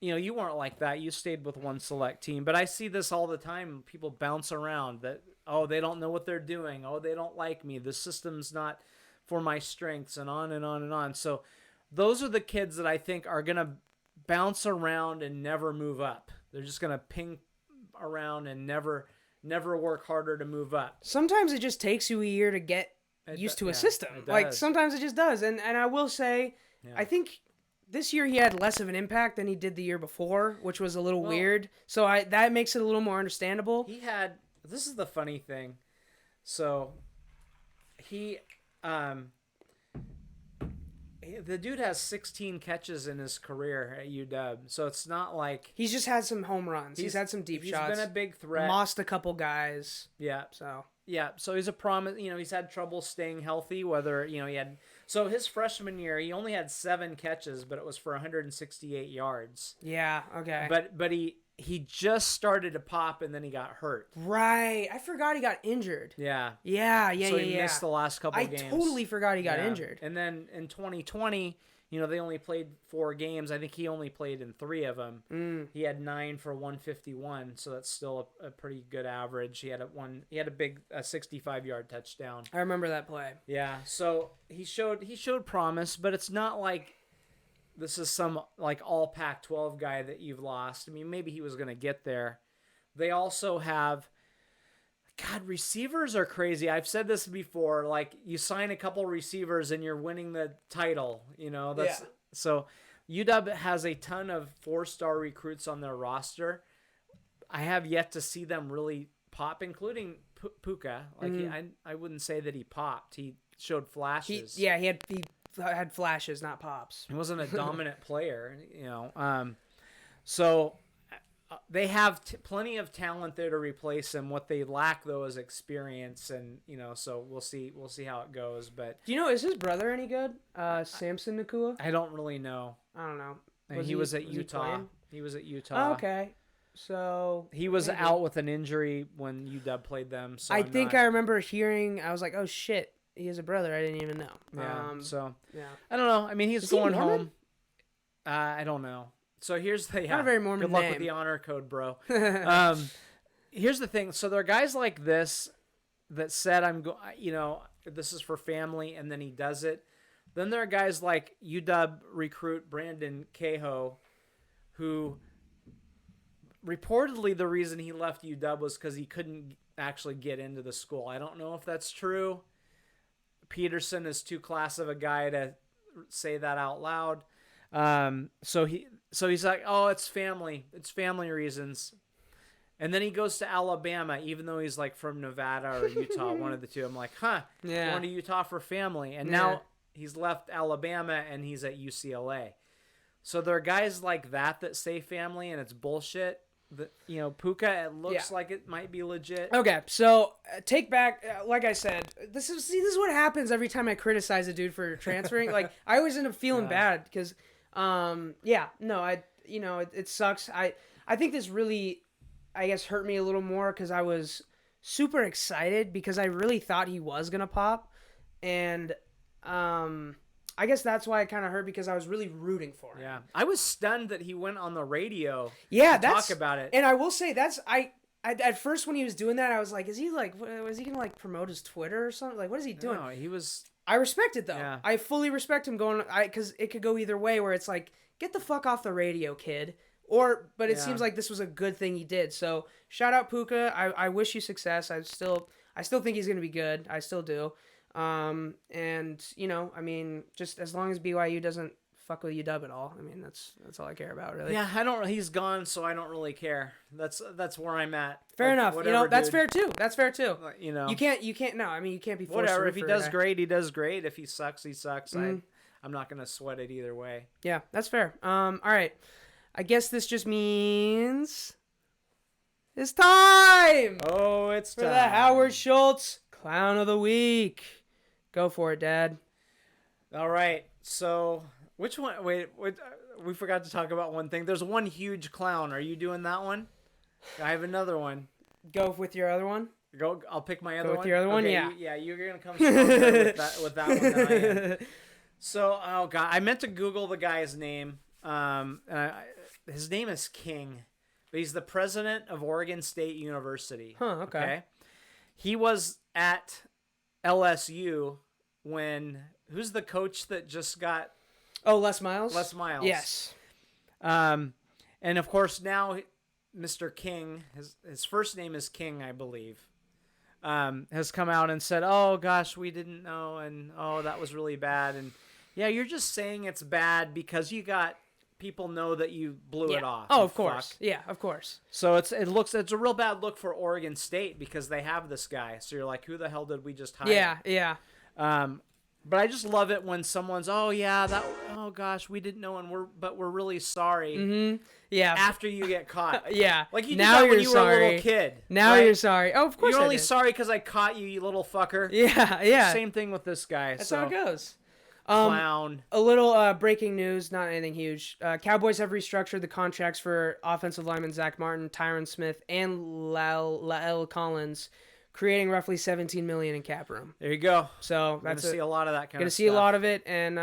You weren't like that. You stayed with one select team. But I see this all the time. People bounce around that, they don't know what they're doing. They don't like me. The system's not for my strengths, and on and on and on. So those are the kids that I think are going to bounce around and never move up. They're just going to ping around and never work harder to move up. Sometimes it just takes you a year to get used to a system. Like, sometimes it just does. And I will say, I think this year he had less of an impact than he did the year before, which was a little weird. So that makes it a little more understandable. This is the funny thing. So the dude has 16 catches in his career at UW. So it's not like he's just had some home runs. He's had some deep shots. He's been a big threat. Lost a couple guys. Yeah. So he's a promise. He's had trouble staying healthy. Whether he had. So his freshman year, he only had 7 catches, but it was for 168 yards. Yeah. Okay. But he just started to pop, and then he got hurt. Right. I forgot he got injured. Yeah. So he missed the last couple games. I totally forgot he got injured. And then in 2020, they only played 4 games. I think he only played in 3 of them. He had 9 for 151, so that's still a pretty good average. He had a big 65-yard touchdown. I remember that play. Yeah. So he showed promise, but it's not like this is some like all Pac-12 guy that you've lost. I mean, maybe he was going to get there. They also have, God, receivers are crazy. I've said this before. Like, you sign a couple receivers and you're winning the title. So UW has a ton of 4-star recruits on their roster. I have yet to see them really pop, including Puka. Like, I wouldn't say that he popped. He showed flashes. He had flashes, not pops. He wasn't a dominant player, So they have plenty of talent there to replace him. What they lack, though, is experience, and so we'll see how it goes. But do you know, is his brother any good? Samson Nakua? I don't really know. I don't know. He was at Utah. He was at Utah. Oh, okay. So He was maybe. out with an injury when UW played them. So I think I remember hearing. I was like, "Oh shit, he has a brother." I didn't even know. Yeah. So yeah, I don't know. I mean, he's Is he going Mormon? home. I don't know. So here's the Not a very Mormon Good luck name. with the honor code, bro. Here's the thing. So there are guys like this that said, this is for family, and then he does it. Then there are guys like UW recruit Brandon Cahoe, who reportedly the reason he left UW was because he couldn't actually get into the school. I don't know if that's true. Peterson is too class of a guy to say that out loud. So he's like, oh, it's family reasons. And then he goes to Alabama, even though he's like from Nevada or Utah, one of the two. I'm like, going to Utah for family. And now he's left Alabama and he's at UCLA. So there are guys like that say family and it's bullshit. Puka, it looks like it might be legit. Okay, so take back, like I said, this is what happens every time I criticize a dude for transferring. Like I always end up feeling bad because, it sucks. I think this really, I guess, hurt me a little more because I was super excited because I really thought he was gonna pop, and I guess that's why it kind of hurt because I was really rooting for him. Yeah, I was stunned that he went on the radio. To talk about it. And I will say I at first when he was doing that, I was like, was he gonna like promote his Twitter or something? Like, what is he doing? No, he was. I respect it though. Yeah. I fully respect him because it could go either way. Where it's like, get the fuck off the radio, kid. But it seems like this was a good thing he did. So shout out Puka. I wish you success. I still think he's gonna be good. I still do. And I mean, just as long as BYU doesn't fuck with UW at all, I mean, that's all I care about, really. Yeah, he's gone, so I don't really care. That's where I'm at. Fair enough. Whatever, that's fair too. That's fair too. You can't. No, I mean, you can't be forced whatever. to If he does great, he does great. If he sucks, he sucks. I'm not gonna sweat it either way. Yeah, that's fair. All right. I guess this just means it's time. Oh, it's for time the Howard Schultz Clown of the Week. Go for it, Dad. All right. So, which one? Wait, we forgot to talk about one thing. There's one huge clown. Are you doing that one? I have another one. Go with your other one. Go. I'll pick my other one. Go with your other one. Yeah. You're gonna come stronger with that one than I am. So, oh god, I meant to Google the guy's name. His name is King, but he's the president of Oregon State University. Huh. Okay. He was at LSU when who's the coach that just got Les Miles? Les Miles. Yes. And of course now Mr. King, his first name is King, I believe, has come out and said, "Oh gosh, we didn't know, and oh that was really bad." And yeah, you're just saying it's bad because you got people know that you blew it off. Oh, of course. Yeah, of course. So it's a real bad look for Oregon State because they have this guy. So you're like, who the hell did we just hire? Yeah. But I just love it when someone's, oh gosh, we didn't know, but we're really sorry. Mm-hmm. Yeah. After you get caught. Yeah. Like you did now that you're when you sorry. were a little kid. Now right? you're sorry. Oh, of course. You're only sorry because I caught you, you little fucker. Yeah. Same thing with this guy. That's how it goes. Clown. A little breaking news, not anything huge. Cowboys have restructured the contracts for offensive lineman Zach Martin, Tyron Smith, and Lael Collins, creating roughly $17 million in cap room. There you go. So that's see a lot of that kind of stuff. Gonna see a lot of it, and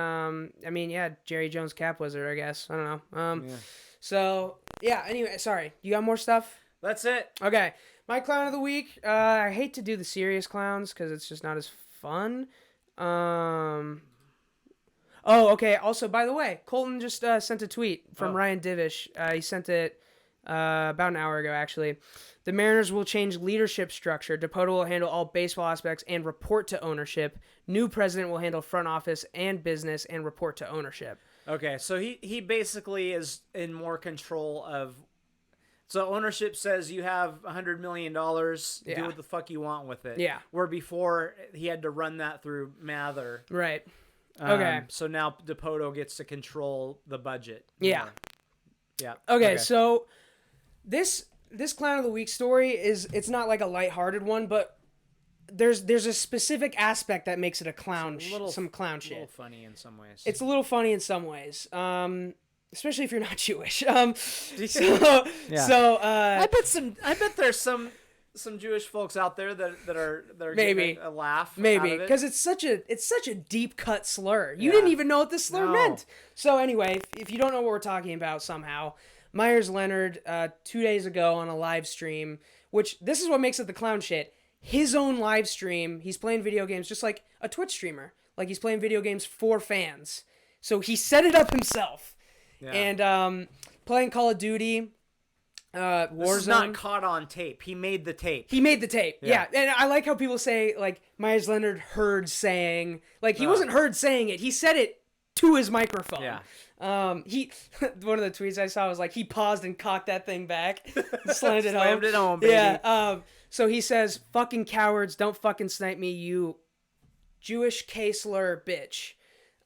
Jerry Jones cap wizard, I guess. I don't know. So yeah. Anyway, sorry. You got more stuff? That's it. Okay. My clown of the week. I hate to do the serious clowns because it's just not as fun. Oh, okay. Also, by the way, Colton just sent a tweet from Ryan Divish. He sent it about an hour ago, actually. The Mariners will change leadership structure. Dipoto will handle all baseball aspects and report to ownership. New president will handle front office and business and report to ownership. Okay, so he basically is in more control of... So ownership says you have $100 million, do what the fuck you want with it. Yeah. Where before, he had to run that through Mather. Right. Okay. So now Dipoto gets to control the budget. Yeah. More. Yeah. Okay, so this clown of the week story it's not like a lighthearted one, but there's a specific aspect that makes it a clown, some clown shit. A little funny in some ways. It's a little funny in some ways. especially if you're not Jewish. Yeah. So I bet there's some Jewish folks out there that are maybe getting a laugh. maybe because it's such a deep cut slur. You Yeah. didn't even know what the slur No. meant. So anyway, if you don't know what we're talking about somehow, Myers Leonard 2 days ago on a live stream, which this is what makes it the clown shit. His own live stream, he's playing video games just like a Twitch streamer. Like he's playing video games for fans. So he set it up himself. Yeah. And playing Call of Duty, Warzone. This is not caught on tape. He made the tape. He made the tape. Yeah. Yeah. And I like how people say, like, Myers Leonard heard saying, like, he wasn't heard saying it. He said it to his microphone. Yeah. He one of the tweets I saw was like he paused and cocked that thing back, slammed it home. Slammed it home, baby. Yeah. So he says, "Fucking cowards, don't fucking snipe me, you Jewish K-slur bitch."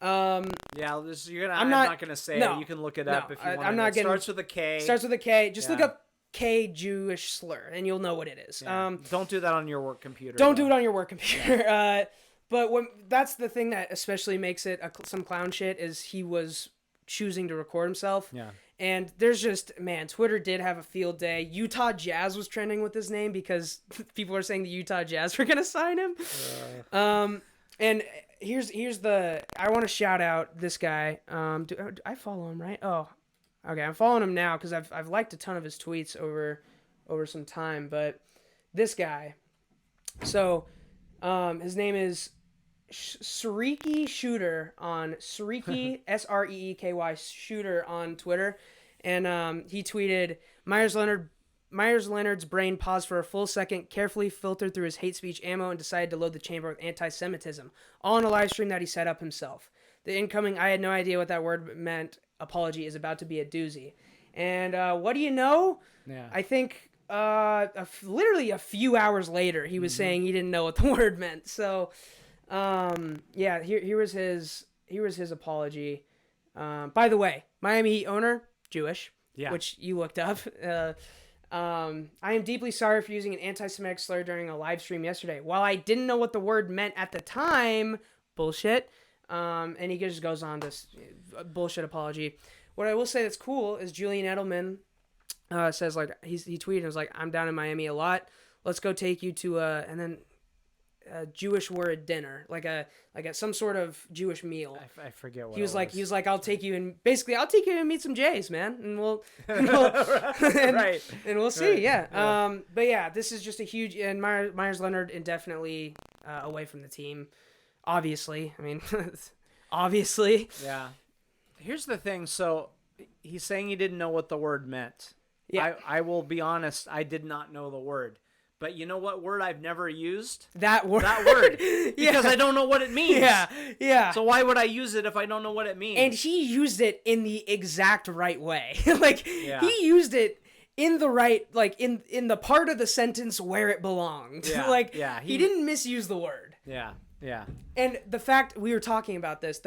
Yeah, I'm not gonna say no, it. You can look it up if you want. I'm not getting. Starts with a K. Starts with a K. Just look Yeah. up K Jewish slur, and you'll know what it is. Yeah. Don't do that on your work computer. Don't do it on your work computer. But that's the thing that especially makes it some clown shit is he was choosing to record himself. Yeah. And there's just, man, Twitter did have a field day. Utah Jazz was trending with his name because people were saying the Utah Jazz were gonna sign him. And here's the, I want to shout out this guy. Do I follow him, right? Oh, okay. I'm following him now because I've liked a ton of his tweets over some time. But this guy, so his name is Sreeky Shooter on Sreeky Sreeky Shooter on Twitter, and he tweeted Myers Leonard's brain paused for a full second, carefully filtered through his hate speech ammo, and decided to load the chamber with anti-Semitism, all on a live stream that he set up himself. The incoming "I had no idea what that word meant" apology is about to be a doozy. And what do you know? Yeah. I think literally a few hours later, he was saying he didn't know what the word meant. So. Yeah, here was his apology. By the way, Miami Heat owner, Jewish, which you looked up. I am deeply sorry for using an anti-Semitic slur during a live stream yesterday. While I didn't know what the word meant at the time, bullshit. And he just goes on this bullshit apology. What I will say that's cool is Julian Edelman says, like, he tweeted and was like, "I'm down in Miami a lot. Let's go take you to and then a Jewish word dinner, like a some sort of Jewish meal." I forget what he was like, "I'll take you and meet some Jays, man, and we'll right, and we'll see." Right. Yeah. But yeah, this is just a huge, and Myers Leonard indefinitely away from the team. Obviously, I mean, obviously. Yeah. Here's the thing. So he's saying he didn't know what the word meant. Yeah. I will be honest. I did not know the word. But you know what word I've never used? That word. Because I don't know what it means. Yeah. So why would I use it if I don't know what it means? And he used it in the exact right way. He used it in the right, like, in the part of the sentence where it belonged. Yeah. He didn't misuse the word. Yeah. And the fact, we were talking about this,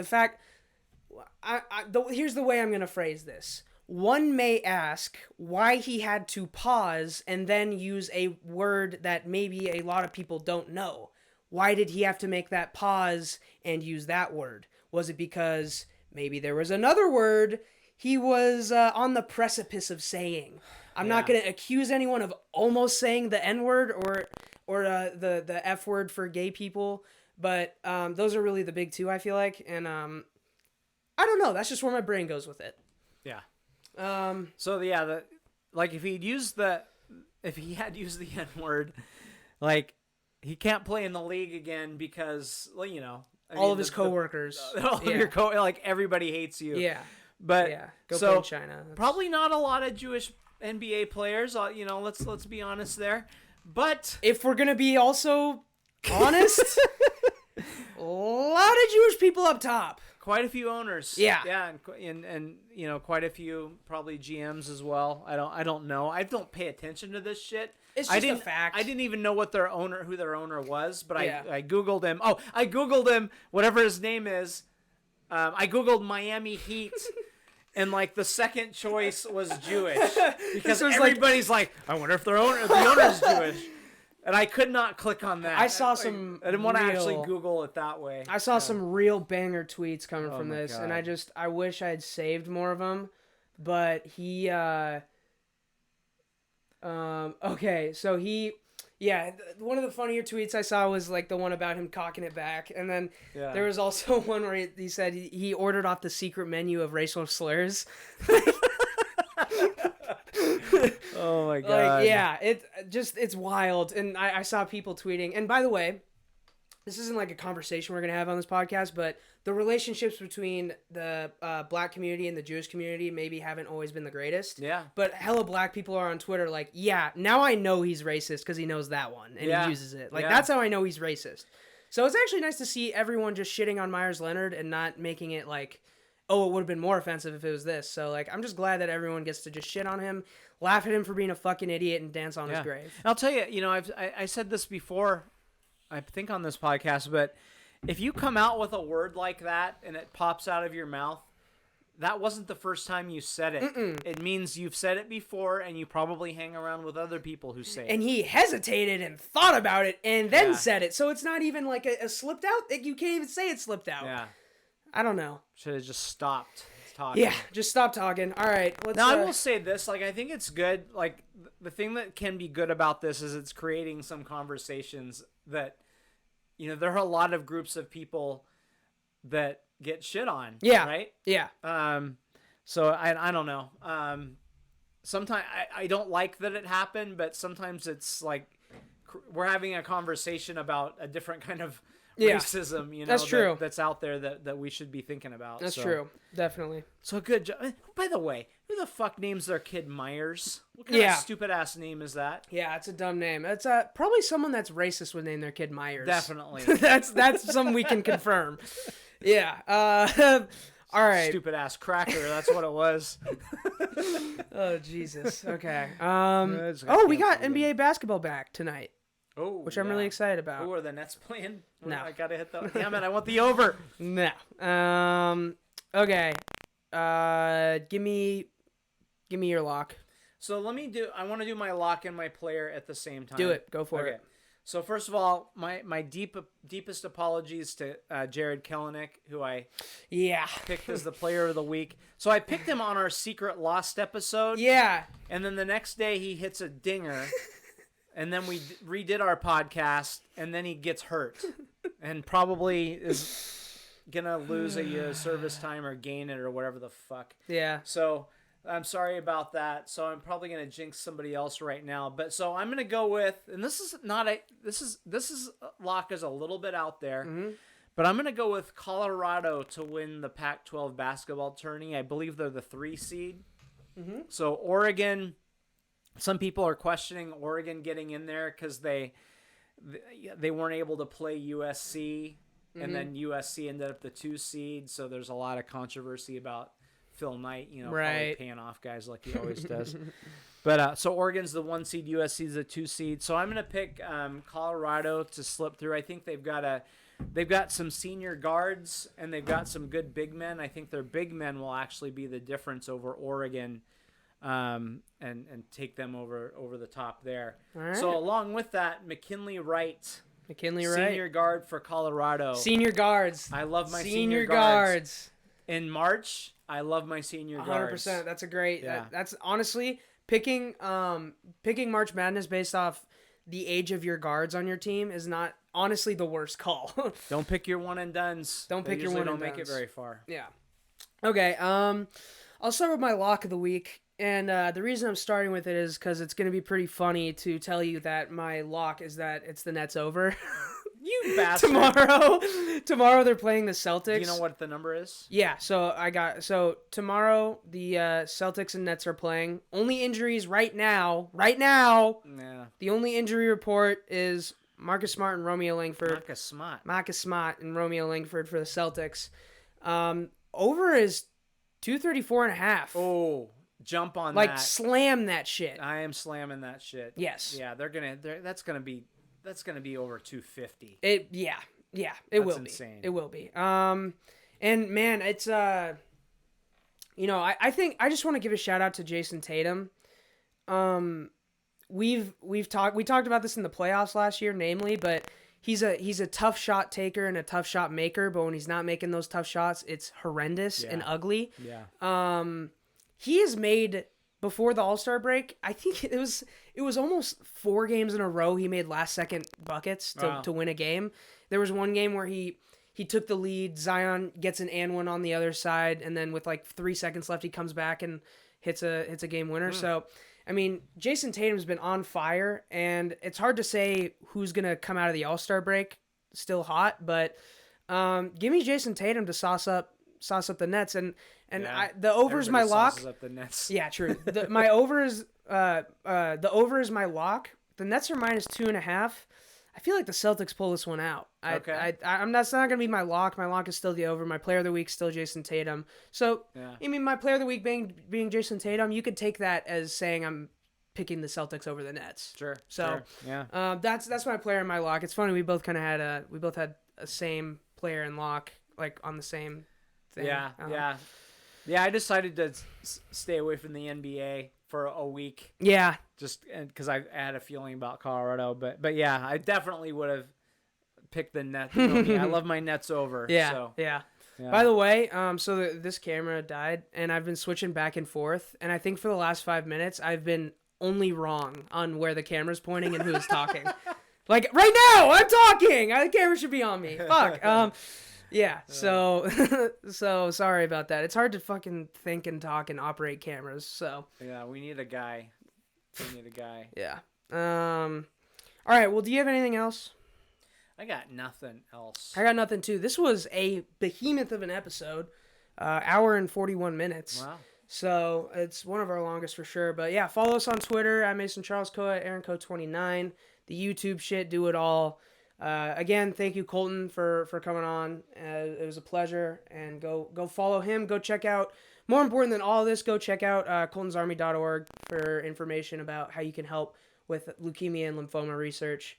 here's the way I'm going to phrase this. One may ask why he had to pause and then use a word that maybe a lot of people don't know. Why did he have to make that pause and use that word? Was it because maybe there was another word he was on the precipice of saying? I'm not going to accuse anyone of almost saying the N-word or the F word for gay people, but those are really the big two, I feel like. And I don't know. That's just where my brain goes with it. Yeah. Like if he had used the N-word, like he can't play in the league again because, well, you know, all of his coworkers, all of your like everybody hates you. Yeah. But go play in China. Probably not a lot of Jewish NBA players. You know, let's be honest there. But if we're gonna be also honest, a lot of Jewish people up top. Quite a few owners. Yeah, and you know, quite a few probably GMs as well. I don't know. I don't pay attention to this shit. It's just a fact. I didn't even know who their owner was, but I googled him. Oh, I googled him. Whatever his name is. I googled Miami Heat, and like the second choice was Jewish because everybody's like, I wonder if the owner's Jewish. And I could not click on that. I saw some. I didn't want to actually Google it that way. I saw some real banger tweets coming from this, God. and I wish I had saved more of them. but he okay, so one of the funnier tweets I saw was like the one about him cocking it back, and then there was also one where he said he ordered off the secret menu of racial slurs. Oh my god! Like, yeah, it's wild, and I saw people tweeting. And by the way, this isn't like a conversation we're gonna have on this podcast, but the relationships between the black community and the Jewish community maybe haven't always been the greatest. Yeah. But hella black people are on Twitter like, yeah, now I know he's racist because he knows that one and he uses it. Like, that's how I know he's racist. So it's actually nice to see everyone just shitting on Myers Leonard and not making it like, oh, it would have been more offensive if it was this. So, like, I'm just glad that everyone gets to just shit on him, laugh at him for being a fucking idiot, and dance on his grave. I'll tell you, I said this before, I think on this podcast, but if you come out with a word like that and it pops out of your mouth, that wasn't the first time you said it. It means you've said it before, and you probably hang around with other people who say it. And he hesitated and thought about it and then said it. So it's not even like a slipped out. You can't even say it slipped out. Yeah. I don't know. Should have just stopped talking. Yeah, just stop talking. All right. Now, I will say this. Like, I think it's good. Like, the thing that can be good about this is it's creating some conversations that, there are a lot of groups of people that get shit on. Yeah. Right? Yeah. So, I don't know. Sometimes I don't like that it happened, but sometimes it's like we're having a conversation about a different kind of racism, that's true. That's out there that we should be thinking about. That's true. Definitely. So good job. By the way, who the fuck names their kid Myers? What kind of stupid ass name is that? Yeah, it's a dumb name. It's probably someone that's racist would name their kid Myers. Definitely. that's something we can confirm. Yeah. All right. Stupid ass cracker. That's what it was. Oh Jesus. Okay. We got NBA basketball back tonight. Oh, which I'm really excited about. Oh, are the Nets playing? No. I gotta hit that. Damn it! I want the over. No. Okay. Give me your lock. So I want to do my lock and my player at the same time. Do it. Go for it. So first of all, my deepest apologies to Jared Kelenic, who I picked as the player of the week. So I picked him on our secret Lost episode. Yeah. And then the next day he hits a dinger. And then we redid our podcast, and then he gets hurt, and probably is gonna lose a year of service time or gain it or whatever the fuck. Yeah. So I'm sorry about that. So I'm probably gonna jinx somebody else right now. But so I'm gonna go with, and this is lock is a little bit out there, but I'm gonna go with Colorado to win the Pac-12 basketball tourney. I believe they're the 3 seed. So Oregon. Some people are questioning Oregon getting in there because they weren't able to play USC, and then USC ended up the 2 seed. So there's a lot of controversy about Phil Knight, probably paying off guys like he always does. But so Oregon's the 1 seed, USC's the 2 seed. So I'm gonna pick Colorado to slip through. I think they've got some senior guards and they've got some good big men. I think their big men will actually be the difference over Oregon. And take them over the top there. Right. So along with that, McKinley Wright, senior guard for Colorado. Senior guards. I love my senior guards. In March, I love my senior guards. 100%. That's a great. That's honestly picking March Madness based off the age of your guards on your team is not honestly the worst call. Don't pick your one and dones. Don't pick your one and dones. Don't make it very far. Yeah. Okay. I'll start with my lock of the week. And the reason I'm starting with it is because it's going to be pretty funny to tell you that my lock is that it's the Nets over. You bastard. Tomorrow they're playing the Celtics. Do you know what the number is? Yeah, so tomorrow the Celtics and Nets are playing. Only injuries right now. Yeah. The only injury report is Marcus Smart and Romeo Langford. Marcus Smart and Romeo Langford for the Celtics. Over is 234.5. Oh. Jump on like that. Slam that shit. I am slamming that shit. Yes. Yeah, that's gonna be over 250. It will insane. Be. It will be. And man, it's I think I just want to give a shout out to Jason Tatum. We talked about this in the playoffs last year, namely, but he's a tough shot taker and a tough shot maker, but when he's not making those tough shots, it's horrendous and ugly. Yeah. he has made before the All-Star break. I think it was almost 4 games in a row he made last-second buckets to win a game. There was one game where he took the lead. Zion gets an and one on the other side, and then with like 3 seconds left, he comes back and hits a game winner. So, I mean, Jason Tatum's been on fire, and it's hard to say who's gonna come out of the All-Star break still hot, but give me Jason Tatum to sauce up the Nets, and the over is my lock. Up the Nets. Yeah, true. My over is the over is my lock. The Nets are -2.5. I feel like the Celtics pull this one out. That's not gonna be my lock. My lock is still the over. My player of the week still Jason Tatum. So I mean, my player of the week being Jason Tatum, you could take that as saying I'm picking the Celtics over the Nets. Sure. So sure. Yeah. That's my player in my lock. It's funny, we both had a same player in lock, like on the same thing. Yeah. I decided to stay away from the NBA for a week. Yeah. Just because I had a feeling about Colorado, but yeah, I definitely would have picked the Nets. I love my Nets over. Yeah. So. Yeah. By the way, this camera died, and I've been switching back and forth, and I think for the last 5 minutes I've been only wrong on where the camera's pointing and who's talking. Like right now, I'm talking. The camera should be on me. Fuck. Yeah. So sorry about that. It's hard to fucking think and talk and operate cameras. So yeah, we need a guy. Yeah. All right. Well, do you have anything else? I got nothing else. I got nothing too. This was a behemoth of an episode. Hour and 41 minutes. Wow. So it's one of our longest for sure. But yeah, follow us on Twitter at Mason Charles Coa, Aaron Co 29. The YouTube shit, do it all. Again, thank you, Colton, for coming on. It was a pleasure. And go follow him. Go check out. More important than all of this, go check out coltonsarmy.org for information about how you can help with leukemia and lymphoma research.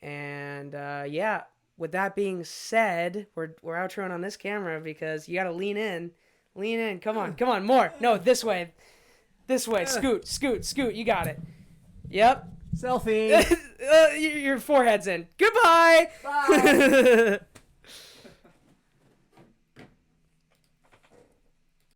And yeah, with that being said, we're outroing on this camera because you got to lean in. Lean in. Come on, more. No, this way. Scoot. You got it. Yep. Selfie. Your forehead's in. Goodbye. Bye.